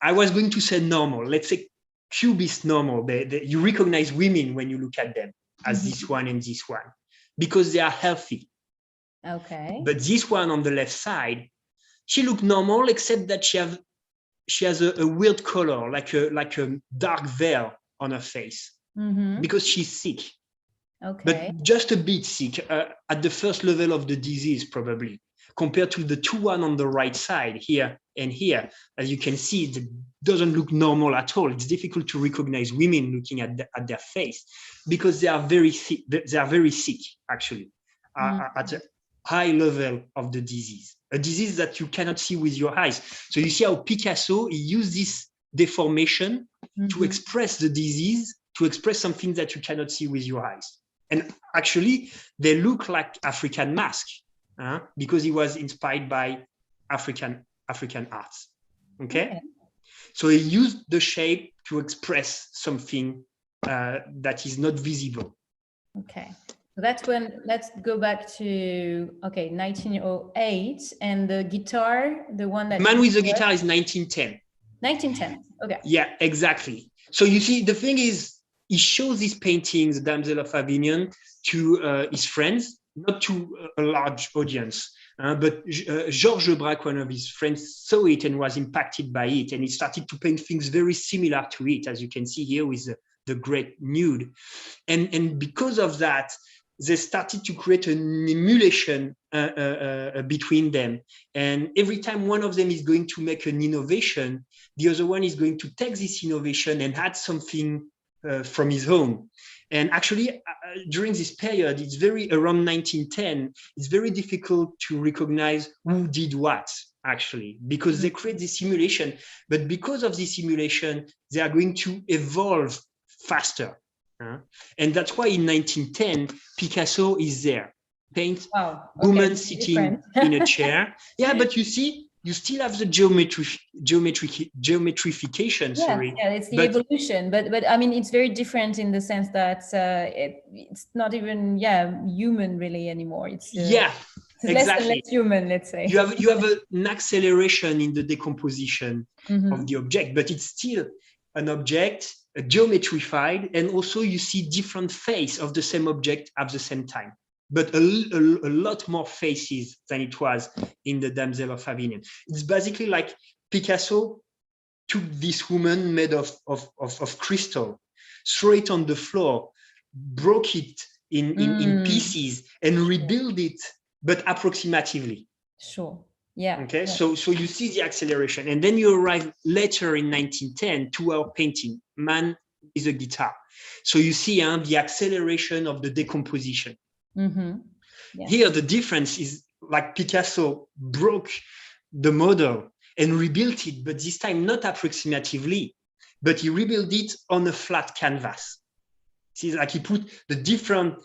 I was going to say normal, let's say Cubist normal. You recognize women when you look at them as this one and this one, because they are healthy. Okay. But this one on the left side, she looked normal, except that she has a weird color, like a dark veil on her face, because she's sick. Okay. But just a bit sick, at the first level of the disease, probably, compared to the 2 one on the right side here and here. As you can see, it doesn't look normal at all. It's difficult to recognize women looking at their face, because they are very sick. They are very sick, actually, at a high level of the disease, a disease that you cannot see with your eyes. So you see how Picasso, he used this deformation to express the disease, to express something that you cannot see with your eyes. And actually, they look like African masks, because he was inspired by African arts. Okay? So he used the shape to express something that is not visible. Okay. So that's when, let's go back to, 1908, and the guitar, the one that... Man with the Guitar is 1910. 1910, okay. Yeah, exactly. So you see, the thing is, he shows these paintings, the Damsel of Avignon, to his friends, not to a large audience. But Georges Braque, one of his friends, saw it and was impacted by it. And he started to paint things very similar to it, as you can see here with the great nude. And because of that, they started to create an emulation between them. And every time one of them is going to make an innovation, the other one is going to take this innovation and add something from his own. And actually, during this period, it's around 1910, it's very difficult to recognize who did what, actually, because they create this simulation. But because of this simulation, they are going to evolve faster. And that's why in 1910, Picasso is there. Paint woman sitting in a chair. Yeah, but you see, you still have the geometrification. Yeah, it's the evolution, but I mean, it's very different in the sense that it's not even human really anymore. It's exactly. Less and less human, let's say. You have an acceleration in the decomposition of the object, but it's still an object, geometrified, and also you see different faces of the same object at the same time, but a lot more faces than it was in the Damsel of Avignon. It's basically like Picasso took this woman made of crystal, threw it on the floor, broke it in pieces, and rebuild it, but approximatively. Sure. Yeah. Okay. Yeah. So you see the acceleration, and then you arrive later in 1910 to our painting, Man with a Guitar. So you see the acceleration of the decomposition. Mm-hmm. Yeah. Here, the difference is like Picasso broke the model and rebuilt it, but this time not approximatively, but he rebuilt it on a flat canvas. See, like he put the different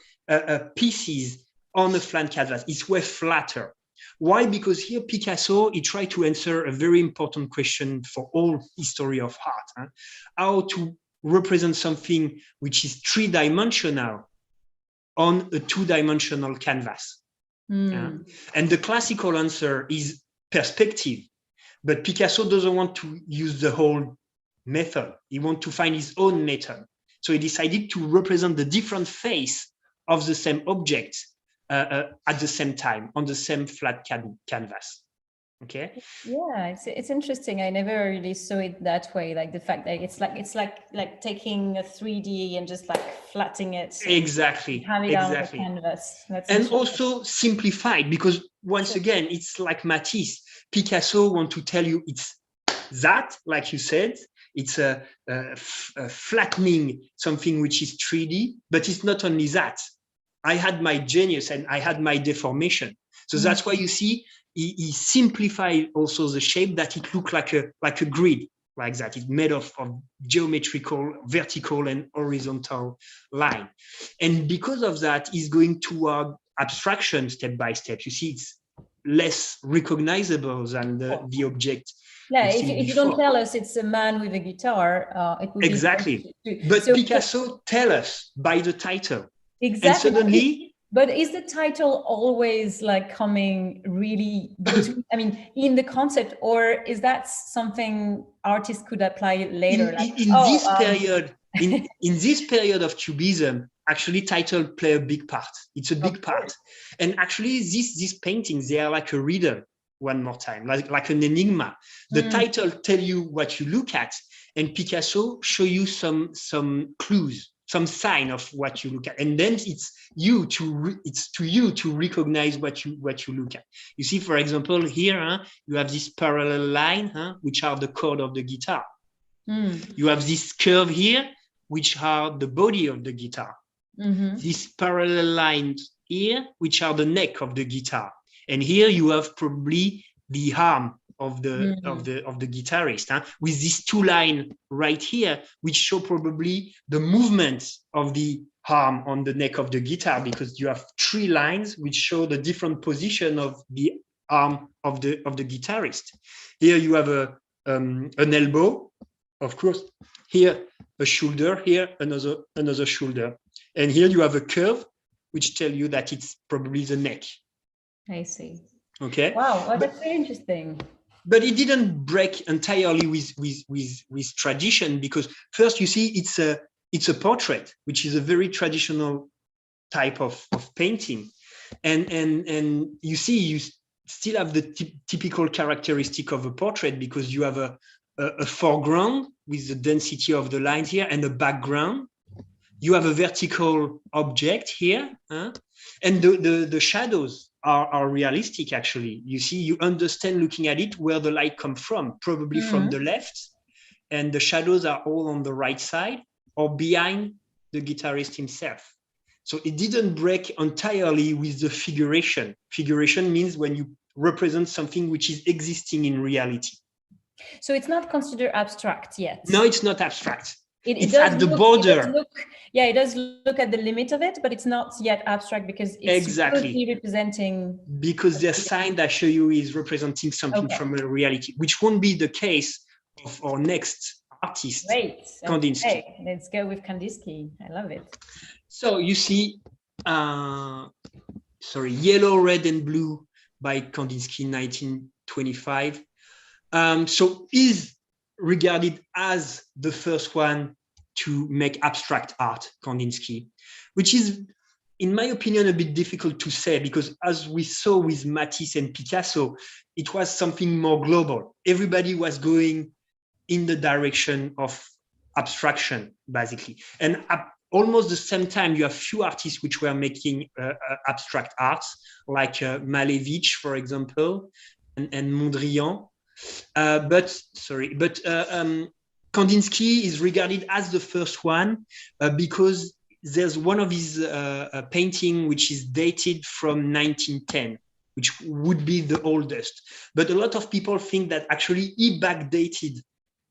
pieces on a flat canvas. It's way flatter. Why? Because here Picasso, he tried to answer a very important question for all history of art. How to represent something which is three-dimensional on a two-dimensional canvas. And the classical answer is perspective. But Picasso doesn't want to use the whole method. He wants to find his own method. So he decided to represent the different face of the same object at the same time on the same flat canvas. Okay. Yeah, it's interesting. I never really saw it that way. Like the fact that it's like taking a 3D and just like flattening it. Exactly. Have it on the canvas. And also simplified, because once again, it's like Matisse. Picasso want to tell you it's that, like you said, it's a flattening something which is 3D, but it's not only that. I had my genius and I had my deformation. So that's why you see he simplified also the shape, that it looked like a grid, like that. It's made of geometrical, vertical and horizontal line. And because of that, he's going toward abstraction step by step. You see, it's less recognizable than the object. Yeah, if you don't tell us it's a man with a guitar, it would exactly. be But so, Picasso tell us by the title. Exactly. And suddenly, but is the title always like coming really between, I mean, in the concept, or is that something artists could apply later? In this period of Cubism, actually title play a big part. It's a big part. And actually these paintings, they are like a riddle, one more time, like an enigma. The title tell you what you look at, and Picasso show you some clues, some sign of what you look at, and then it's to you to recognize what you look at. You see, for example, here you have this parallel line, which are the chord of the guitar. You have this curve here, which are the body of the guitar. These parallel lines here, which are the neck of the guitar, and here you have probably the arm of the guitarist, with these two lines right here, which show probably the movements of the arm on the neck of the guitar, because you have three lines which show the different position of the arm of the guitarist. Here you have an elbow, of course. Here a shoulder. Here another shoulder, and here you have a curve, which tell you that it's probably the neck. I see. Okay. Wow, well, that's very interesting. But it didn't break entirely with tradition, because first you see it's a portrait, which is a very traditional type of painting, and you see you still have the typical characteristic of a portrait, because you have a foreground with the density of the lines here, and a background. You have a vertical object here, and the shadows are realistic, actually. You see, you understand looking at it where the light comes from, probably from the left, and the shadows are all on the right side or behind the guitarist himself. So it didn't break entirely with the figuration. Figuration means when you represent something which is existing in reality. So it's not considered abstract yet? No, it's not abstract. It's does at the border. It does look at the limit of it, but it's not yet abstract, because it's exactly representing. Because the sign that I show you is representing something from a reality, which won't be the case of our next artist, Kandinsky. Okay. Let's go with Kandinsky. I love it. So you see, Yellow, Red, and Blue by Kandinsky, 1925. So his regarded as the first one to make abstract art, Kandinsky, which is, in my opinion, a bit difficult to say, because as we saw with Matisse and Picasso, it was something more global. Everybody was going in the direction of abstraction, basically. And almost the same time, you have few artists which were making abstract arts, like Malevich, for example, and Mondrian. But Kandinsky is regarded as the first one because there's one of his painting which is dated from 1910, which would be the oldest. But a lot of people think that actually he backdated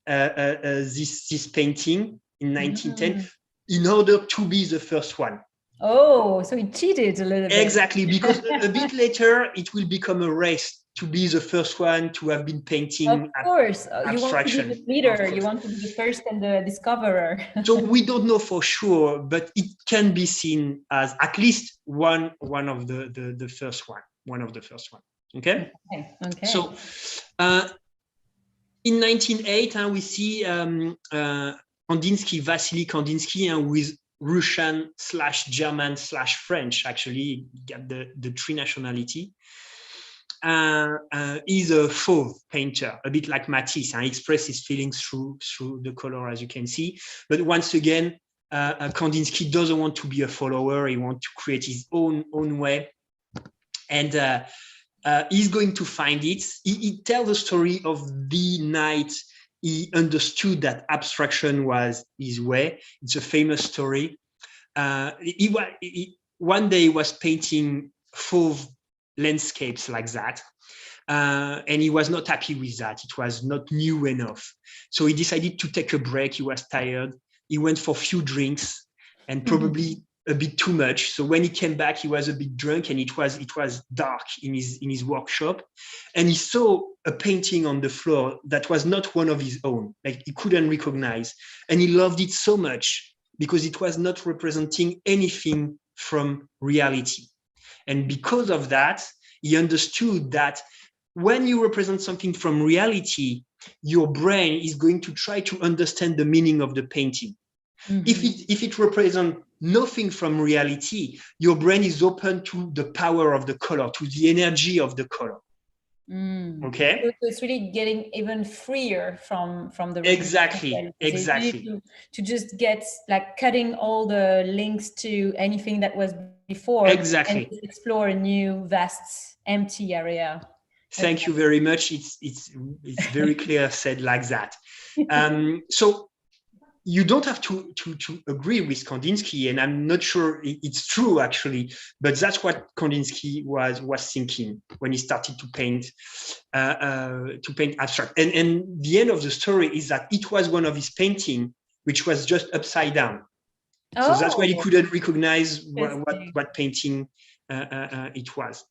this painting in 1910 in order to be the first one. Oh, so he cheated a little bit. Exactly, because a bit later it will become a race to be the first one to have been painting. Of course, abstraction. You want to be the leader, you want to be the first and the discoverer. So we don't know for sure, but it can be seen as at least one of the first one, Okay. Okay. So in 1908, we see Kandinsky, Vasily Kandinsky, with Russian/German/French. Actually, got the three nationality. Is a fauve painter, a bit like Matisse. He expresses his feelings through the color, as you can see. But once again, Kandinsky doesn't want to be a follower. He wants to create his own way, and he's going to find it. He tells the story of the night he understood that abstraction was his way. It's a famous story. One day he was painting fauve landscapes like that, and he was not happy with that. It was not new enough, so he decided to take a break. He was tired. He went for a few drinks and probably a bit too much. So when he came back, he was a bit drunk, and it was dark in his workshop, and he saw a painting on the floor that was not one of his own, like he couldn't recognize, and he loved it so much because it was not representing anything from reality. And because of that, he understood that when you represent something from reality, your brain is going to try to understand the meaning of the painting. If it represents nothing from reality, your brain is open to the power of the color, to the energy of the color. Okay. So it's really getting even freer from the exactly. To just get like cutting all the links to anything that was before, and explore a new vast empty area. Thank you very much. It's very clear said like that. So you don't have to agree with Kandinsky, and I'm not sure it's true actually, but that's what Kandinsky was thinking when he started to paint abstract. And the end of the story is that it was one of his paintings which was just upside down. So that's why he couldn't recognize what painting it was.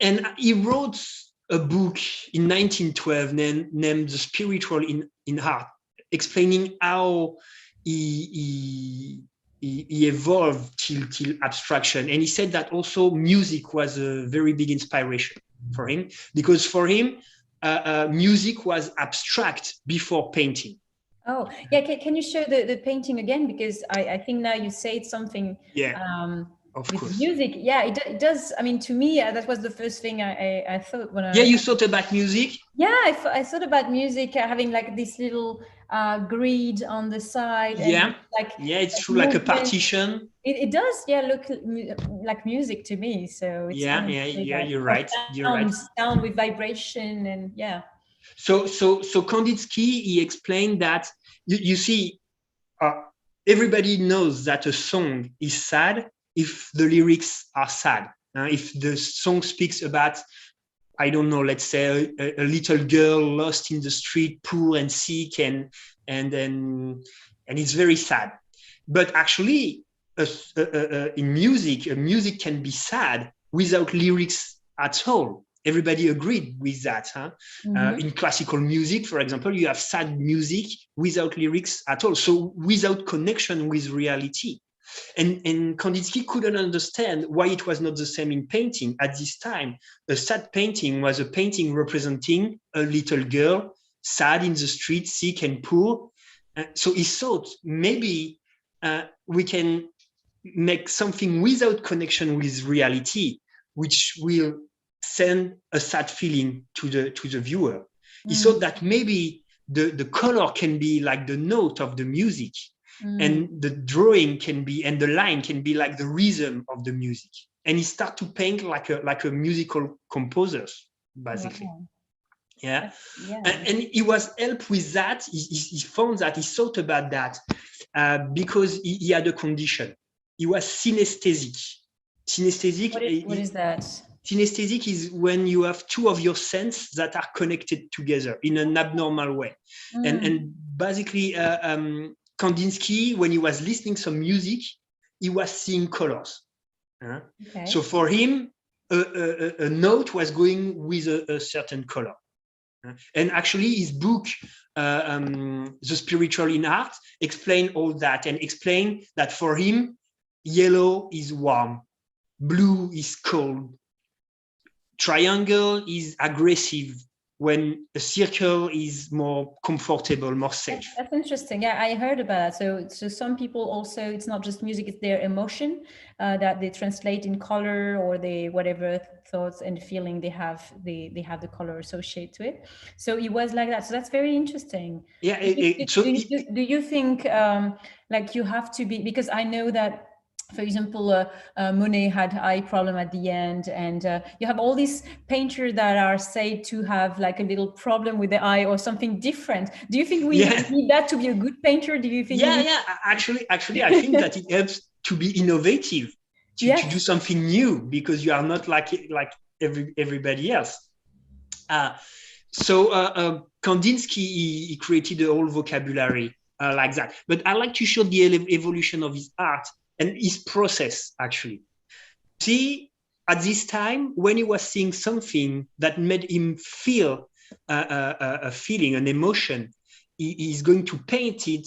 And he wrote a book in 1912 named The Spiritual in Art, explaining how he evolved till abstraction. And he said that also music was a very big inspiration for him, because for him, music was abstract before painting. Oh, yeah. Can you show the painting again? Because I think now you said something. Yeah. Of with course. Music, yeah, it does. I mean, to me, that was the first thing I thought when I. Yeah, you thought about music. Yeah, I thought about music having like this little grid on the side. Yeah, and like it's true, like a partition. It does, yeah, look like music to me. So it's you're right. Sound with vibration and yeah. So Kandinsky, he explained that you see, everybody knows that a song is sad if the lyrics are sad. If the song speaks about, I don't know, let's say a little girl lost in the street, poor and sick, and it's very sad. But actually, in music can be sad without lyrics at all. Everybody agreed with that. In classical music, for example, you have sad music without lyrics at all, so without connection with reality. And Kandinsky couldn't understand why it was not the same in painting. At this time, a sad painting was a painting representing a little girl sad in the street, sick and poor. So he thought maybe we can make something without connection with reality, which will send a sad feeling to the viewer. He thought that maybe the color can be like the note of the music, and the drawing can be, and the line can be like the rhythm of the music. And he started to paint like a musical composer, basically. Wow. Yeah. And he was helped with that. He found that, he thought about that because he had a condition. He was synesthetic. Synesthetic. What is that? Synesthetic is when you have two of your senses that are connected together in an abnormal way. And basically, Kandinsky, when he was listening some music, he was seeing colors. Okay. So for him, a note was going with a certain color. And actually, his book, The Spiritual in Art, explained all that, and explained that for him, yellow is warm, blue is cold, triangle is aggressive, when a circle is more comfortable, more safe. That's interesting. Yeah, I heard about that. So some people also, it's not just music, it's their emotion that they translate in color, or they, whatever thoughts and feeling they have the color associated to it. So it was like that. So that's very interesting. Yeah. Do you think like you have to be, because I know that, for example, Monet had eye problem at the end, and you have all these painters that are said to have like a little problem with the eye or something different. Do you think we need that to be a good painter? Do you think? Actually, I think that it helps to be innovative, to do something new, because you are not like everybody else. So Kandinsky, he created a whole vocabulary like that. But I like to show the evolution of his art and his process, actually. See, at this time, when he was seeing something that made him feel a feeling, an emotion, he is going to paint it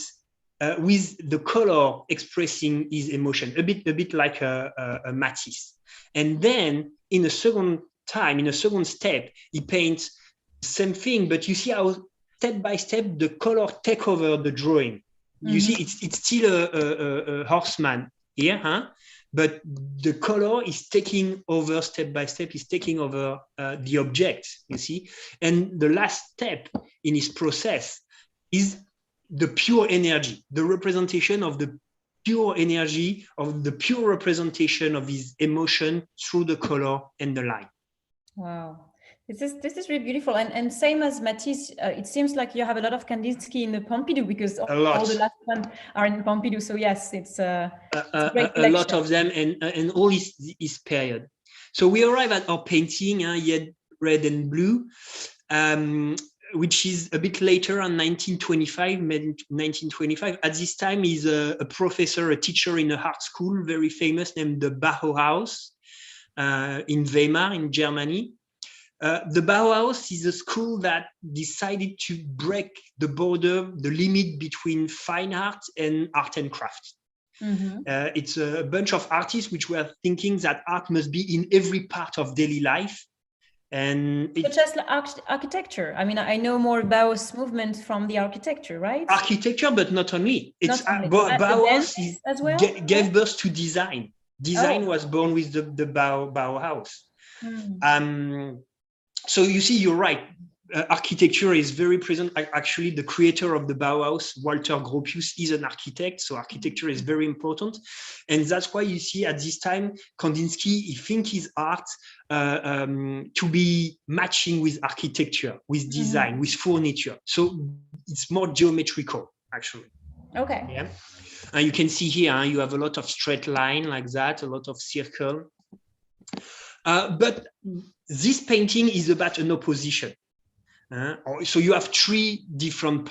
with the color expressing his emotion, a bit like a Matisse. And then, in a second step, he paints the same thing, but you see how step by step the color take over the drawing. You see, it's still a horseman here, but the color is taking over step by step, is taking over the object, you see. And the last step in his process is the pure energy, the representation of the pure energy, of the pure representation of his emotion through the color and the line. Wow. This is really beautiful, and same as Matisse, it seems like you have a lot of Kandinsky in the Pompidou, because all the last ones are in Pompidou. So yes, it's a great collection. A lot of them, and all his period. So we arrive at our painting, red and blue, which is a bit later, on 1925, made in 1925. At this time, he's a professor, a teacher in a art school, very famous, named the Bauhaus in Weimar, in Germany. The Bauhaus is a school that decided to break the border, the limit between fine art and craft. It's a bunch of artists which were thinking that art must be in every part of daily life. And such as architecture. I mean, I know more Bauhaus movement from the architecture, right? Architecture, but not only. It's Bauhaus as well? gave birth to design. Design was born with the Bauhaus. So you see, you're right. Architecture is very present. Actually, the creator of the Bauhaus, Walter Gropius, is an architect. So architecture is very important. And that's why you see at this time, Kandinsky, he thinks his art to be matching with architecture, with design, with furniture. So it's more geometrical, actually. Okay. Yeah. And you can see here, you have a lot of straight line like that, a lot of circle. But this painting is about an opposition. So you have three different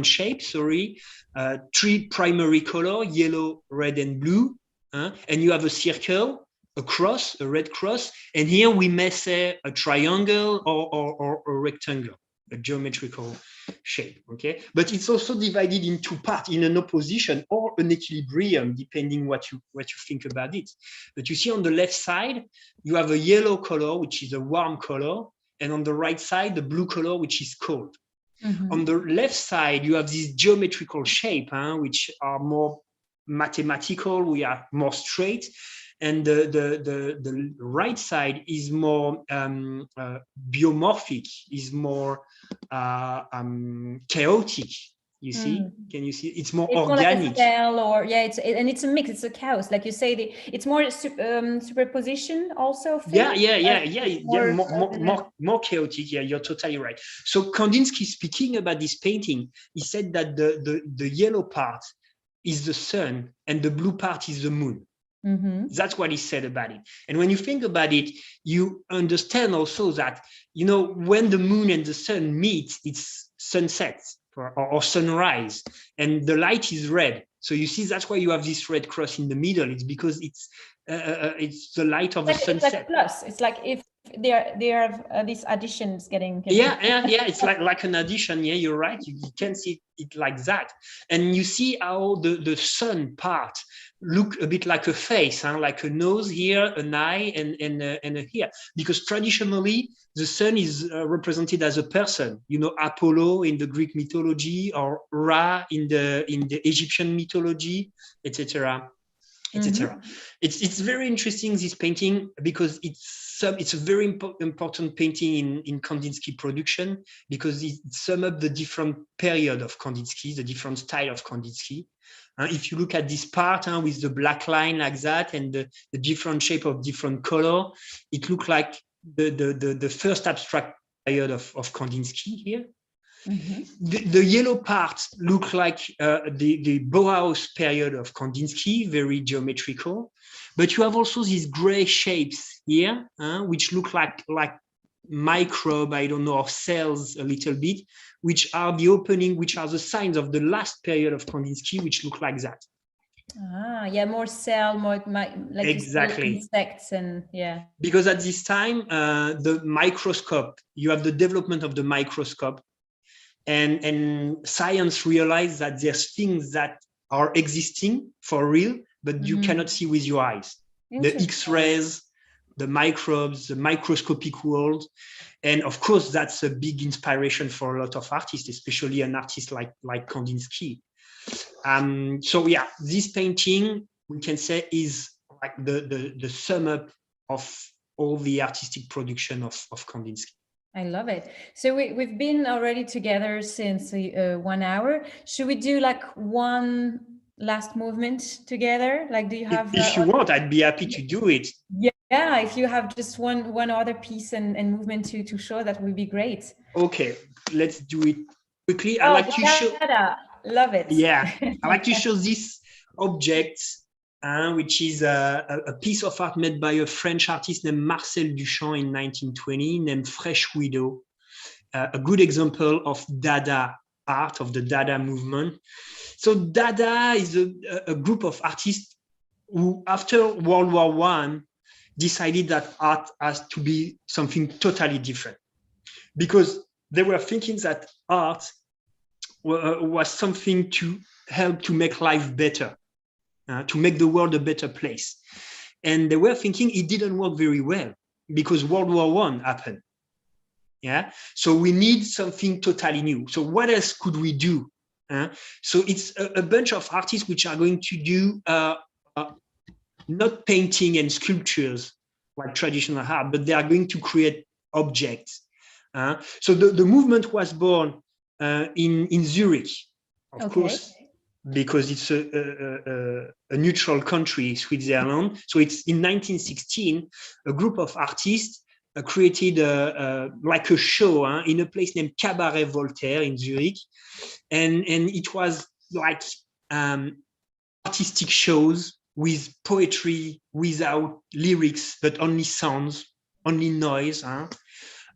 shapes, three primary color, yellow, red, and blue. And you have a circle, a cross, a red cross. And here we may say a triangle or a rectangle, a geometrical shape, okay? But it's also divided in two parts, in an opposition or an equilibrium, depending what you think about it. But you see on the left side, you have a yellow color, which is a warm color, and on the right side, the blue color, which is cold. On the left side, you have this geometrical shape, which are more mathematical, we are more straight. And the right side is more biomorphic, is more chaotic. You see? Can you see? It's more organic. More like a cell, or and it's a mix. It's a chaos, like you say. It's more superposition also. More chaotic. Yeah, you're totally right. So Kandinsky, speaking about this painting, he said that the yellow part is the sun and the blue part is the moon. That's what he said about it. And when you think about it, you understand also that, when the moon and the sun meet, it's sunset or sunrise, and the light is red. So you see, that's why you have this red cross in the middle. It's because it's the light of the sunset. It's like plus. It's like if they are these additions getting. It's like an addition. Yeah, you're right. You can see it like that, and you see how the sun part look a bit like a face, like a nose here, an eye, and a here. Because traditionally, the sun is represented as a person. Apollo in the Greek mythology, or Ra in the Egyptian mythology, etc. etc. It's very interesting, this painting, because it's a very important painting in Kandinsky production, because it sums up the different period of Kandinsky, the different style of Kandinsky. If you look at this part with the black line like that, and the different shape of different color, it looks like the first abstract period of Kandinsky here. The yellow part look like the Bauhaus period of Kandinsky, very geometrical. But you have also these gray shapes here, which look like microbe, I don't know, or cells a little bit, which are the opening, which are the signs of the last period of Kandinsky, which look like that. More cell, more like exactly insects, and because at this time the microscope, you have the development of the microscope, and science realized that there's things that are existing for real, but you cannot see with your eyes. The X-rays, the microbes, the microscopic world. And of course, that's a big inspiration for a lot of artists, especially an artist like Kandinsky. This painting, we can say, is like the sum up of all the artistic production of Kandinsky. I love it. So we've been already together since 1 hour. Should we do like one last movement together? Like, do you have? If you want, I'd be happy to do it. Yeah. If you have just one other piece and movement to show, that would be great. Okay, let's do it quickly. I like to show. Love it. Yeah, I like to show this object, which is a piece of art made by a French artist named Marcel Duchamp in 1920, named Fresh Widow. A good example of Dada art, of the Dada movement. So Dada is a group of artists who, after World War I, decided that art has to be something totally different, because they were thinking that art was something to help to make life better, to make the world a better place. And they were thinking it didn't work very well because World War I happened. Yeah, so we need something totally new. So what else could we do? So it's a bunch of artists which are going to do not painting and sculptures like traditional art, but they are going to create objects. So the movement was born in Zurich, of course, because it's a neutral country, Switzerland. So it's in 1916, a group of artists created like a show in a place named Cabaret Voltaire in Zurich. And it was like artistic shows with poetry without lyrics, but only sounds, only noise.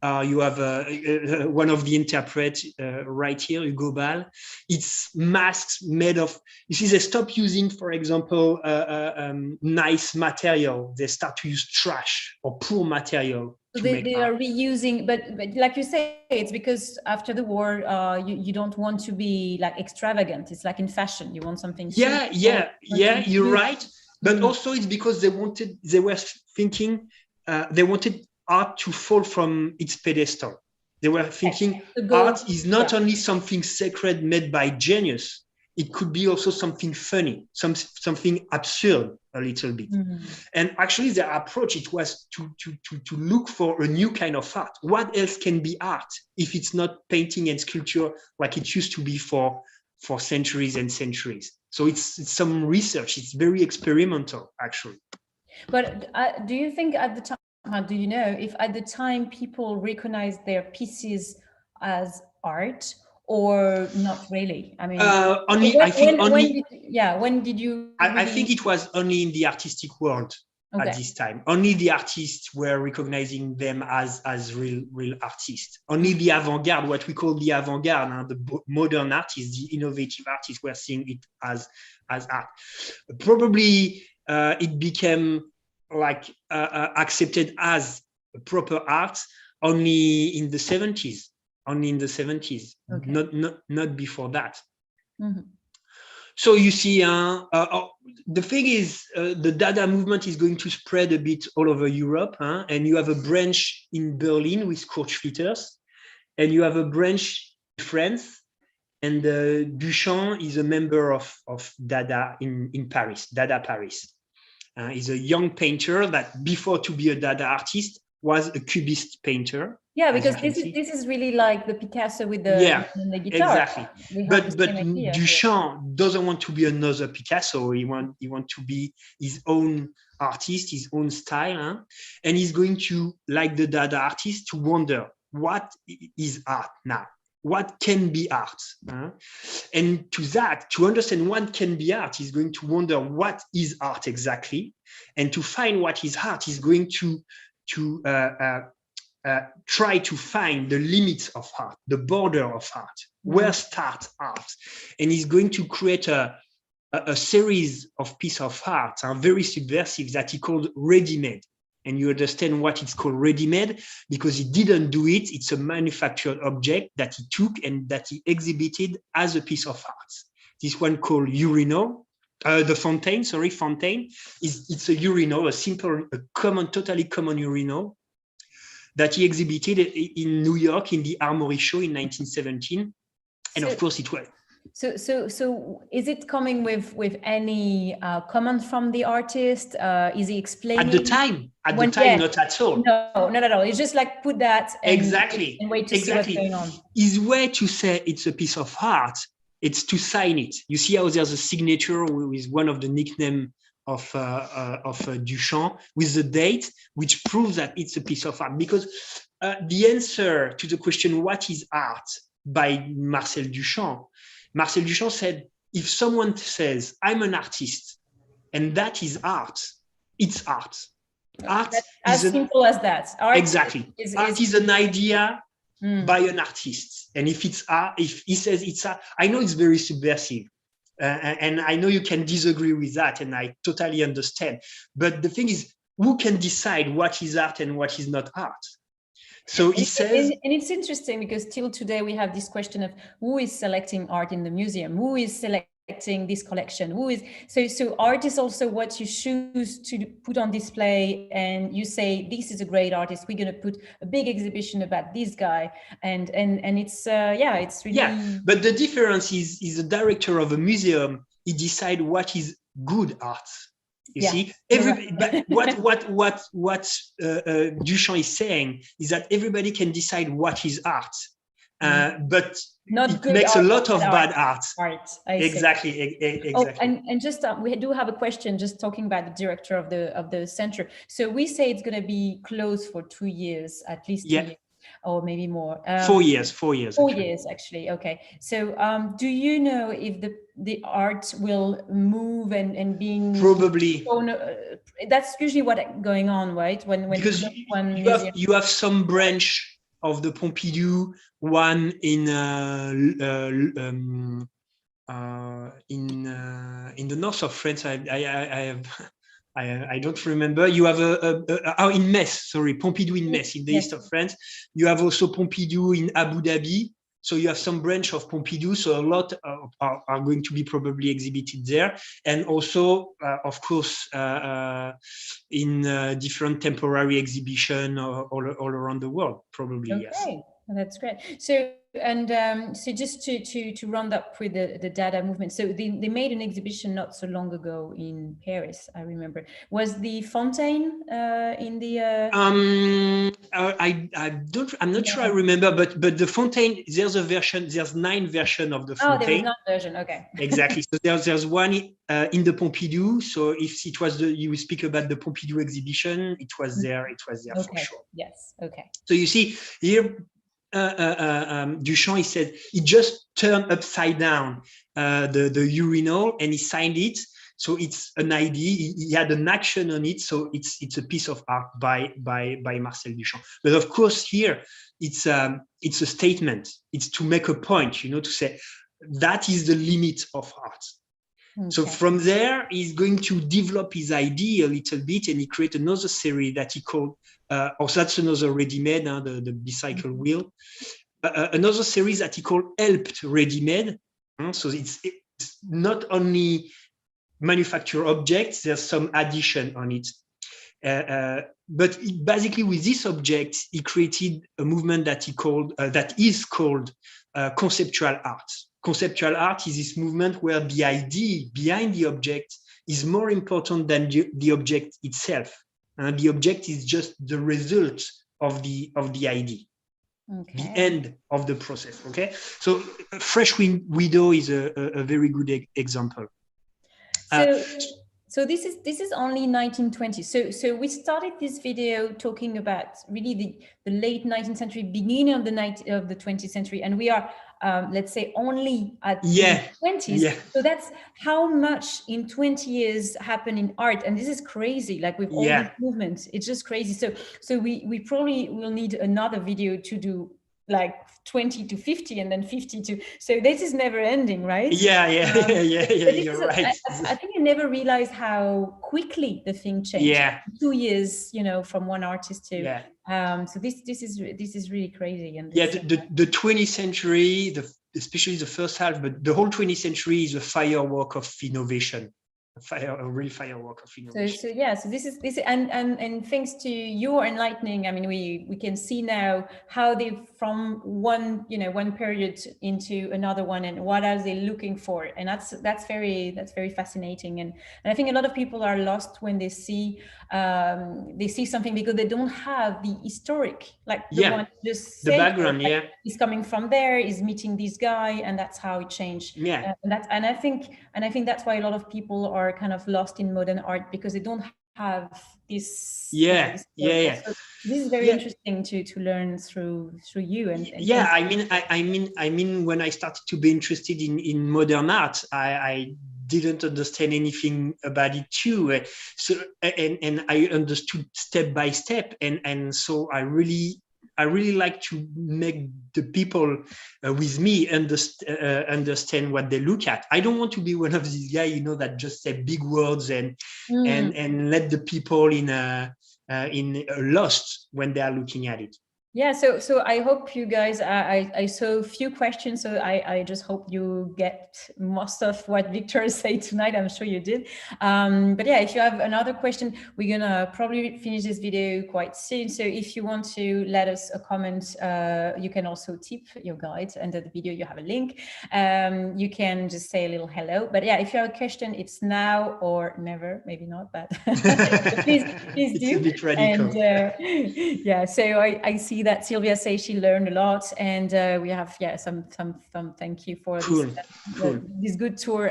You have one of the interprets right here, Hugo Ball. It's masks made of, you see, they stop using, for example, nice material. They start to use trash or poor material. So they are reusing, but like you say, it's because after the war, you don't want to be like extravagant. It's like in fashion, you want something. Yeah, you're right. But also it's because they were thinking, they wanted art to fall from its pedestal. They were thinking art is not only something sacred made by genius, it could be also something funny, something absurd a little bit. And actually their approach, it was to look for a new kind of art. What else can be art if it's not painting and sculpture like it used to be for centuries and centuries? So it's some research, it's very experimental actually. But do you think at the time, do you know if at the time people recognized their pieces as art or not really? I mean, when did you? I think it was only in the artistic world at this time. Only the artists were recognizing them as real artists. Only the avant-garde, what we call the avant-garde, the modern artists, the innovative artists, were seeing it as art. Probably it became like accepted as a proper art only in the 70s. Not before that. So you see, the thing is, the Dada movement is going to spread a bit all over Europe, and you have a branch in Berlin with Kurt Schwitters, and you have a branch in France, and Duchamp is a member of Dada in Paris, Dada Paris. He's a young painter that before to be a Dada artist was a Cubist painter. Yeah, because this is really like the Picasso with the guitar. Exactly. But Duchamp doesn't want to be another Picasso. He want to be his own artist, his own style, and he's going to, like the Dada artist, to wonder what is art now. What can be art? And to understand what can be art, he's going to wonder what is art exactly, and to find what is art, he's going to try to find the limits of art, the border of art, where starts art, and he's going to create a series of pieces of art, very subversive, that he called ready-made. And you understand what it's called ready-made because he didn't do it. It's a manufactured object that he took and that he exhibited as a piece of art. This one called urinal, the fontaine. It's a urinal, totally common urinal that he exhibited in New York in the Armory Show in 1917. And of course it was. So is it coming with any comment from the artist? Is he explaining? At the time, not at all. No, not at all. It's just like put that and wait to see what's going on. His way to say it's a piece of art, it's to sign it. You see how there's a signature with one of the nicknames of Duchamp with the date, which proves that it's a piece of art. Because the answer to the question, what is art, by Marcel Duchamp said, if someone says, I'm an artist, and that is art, it's art. Art is as simple as that. Art art is an idea by an artist. And if it's art, if he says it's art, I know it's very subversive. And I know you can disagree with that, and I totally understand. But the thing is, who can decide what is art and what is not art? So he says, and it's interesting because till today we have this question of who is selecting art in the museum, who is selecting this collection, who is so art is also what you choose to put on display, and you say this is a great artist, we're going to put a big exhibition about this guy, and it's it's really But the difference is the director of a museum, he decide what is good art. You see, but what Duchamp is saying is that everybody can decide what is art, but not it good makes art, a lot of bad art. Exactly. Exactly. Oh, and just we do have a question. Just talking about the director of the center. So we say it's going to be closed for 2 years, at least 2 years. Or maybe more. 4 years. 4 years, actually. Okay. So, do you know if the art will move and being probably? That's usually what's going on, right? Because you have some branch of the Pompidou, one in the north of France. I don't remember. You have in Metz, Pompidou in Metz, in the east of France. You have also Pompidou in Abu Dhabi. So you have some branch of Pompidou. So a lot are going to be probably exhibited there. And also, of course, in different temporary exhibition all around the world, probably, yes. That's great. So, and so just to round up with the Dada movement. So they made an exhibition not so long ago in Paris. I remember. Was the Fontaine in the? I'm not sure I remember, but the Fontaine, there's a version. There's 9 versions of the Fontaine. Oh, there was 9 version. Okay. Exactly. So there's one in the Pompidou. So if it was you speak about the Pompidou exhibition, it was there. It was there for sure. Yes. Okay. So you see here. Duchamp, he said he just turned upside down the urinal and he signed it. So it's an idea. He had an action on it. So it's a piece of art by Marcel Duchamp. But of course, here it's a statement. It's to make a point, to say that is the limit of art. Okay. So from there, he's going to develop his idea a little bit, and he created another series that he called, that's another ready-made, the bicycle wheel. Another series that he called helped ready-made. So it's not only manufacture objects, there's some addition on it. But basically, with this object, he created a movement that is called conceptual art. Conceptual art is this movement where the idea behind the object is more important than the object itself. The object is just the result of the idea, the end of the process. Okay, so Fresh Widow is a very good example. So this is only 1920. So we started this video talking about really the late 19th century, beginning of the 20th century, and we are let's say only at the 20s. Yeah. So that's how much in 20 years happened in art, and this is crazy. Like with all these movements, it's just crazy. So we probably will need another video to do like 20 to 50 and then 50 to, so this is never ending, right? Yeah, you're right. I think I never realized how quickly the thing changed. Yeah. 2 years, from one artist to so this is really crazy. And the 20th century, especially the first half, but the whole 20th century is a firework of innovation. A real firework of innovation. So this is and thanks to your enlightening, I mean, we can see now how they from one period into another one, and what are they looking for, and that's very fascinating, and I think a lot of people are lost when they see something because they don't have the historic, like one just the background, he's coming from there, he's meeting this guy, and that's how it changed. And I think that's why a lot of people are kind of lost in modern art, because they don't have this. So this is very interesting to learn through you. And I mean, when I started to be interested in modern art, I didn't understand anything about it too. So and I understood step by step, and so I really like to make the people with me understand what they look at. I don't want to be one of these guys, that just say big words and let the people in lost when they are looking at it. Yeah, so I hope you guys, I saw a few questions, so I just hope you get most of what Victor said tonight. I'm sure you did. But yeah, if you have another question, we're gonna probably finish this video quite soon. So if you want to let us a comment, you can also tip your guide under the video. You have a link. You can just say a little hello. But yeah, if you have a question, it's now or never. Maybe not, but please do. It's a bit radical. And so I see that Sylvia says she learned a lot, and we have some thank you for this good tour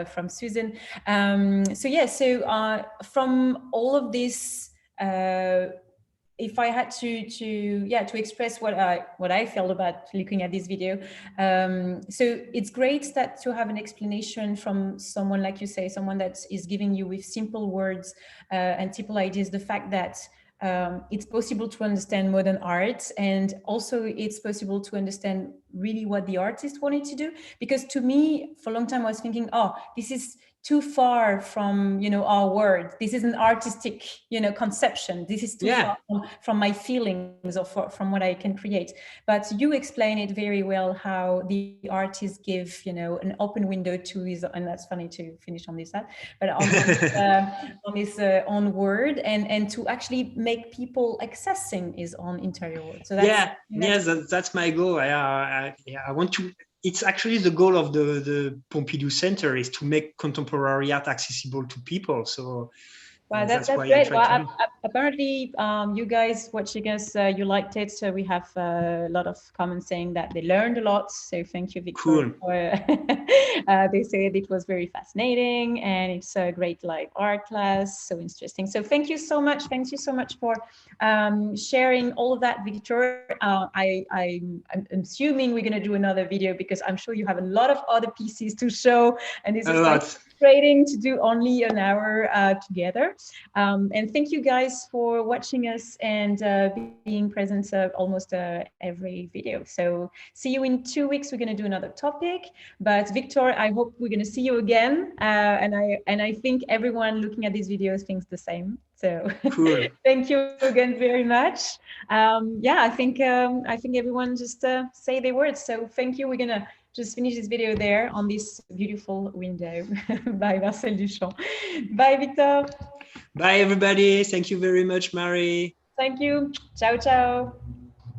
from Susan. From all of this, if I had to express what I felt about looking at this video, so it's great that to have an explanation from someone, like you say, someone that is giving you with simple words and simple ideas, the fact that it's possible to understand modern art, and also it's possible to understand really what the artist wanted to do. Because to me, for a long time, I was thinking, oh, this is too far from, you know, our word. This is an artistic, you know, conception. This is too far from my feelings or from what I can create. But you explain it very well, how the artists give, you know, an open window to his, and that's funny to finish on this, but on his own word, and to actually make people accessing his own interior world. So that's, that's my goal. I want to. It's actually the goal of the Pompidou Center, is to make contemporary art accessible to people. So wow, that's great. Well, apparently, you guys watching us, you liked it. So we have a lot of comments saying that they learned a lot. So thank you, Victor. Cool. They said it was very fascinating, and it's a great live art class. So interesting. So thank you so much. Thank you so much for sharing all of that, Victor. I'm assuming we're going to do another video, because I'm sure you have a lot of other pieces to show, and this is frustrating to do only an hour together. And thank you guys for watching us and being present almost every video. So see you in 2 weeks. We're going to do another topic. But Victor, I hope we're going to see you again. And I think everyone looking at these videos thinks the same. So cool. Thank you again very much. Yeah, I think everyone just say their words. So thank you. We're going to just finish this video there on this beautiful window by Marcel Duchamp. Bye, Victor. Bye, everybody. Thank you very much, Marie. Thank you. Ciao, ciao.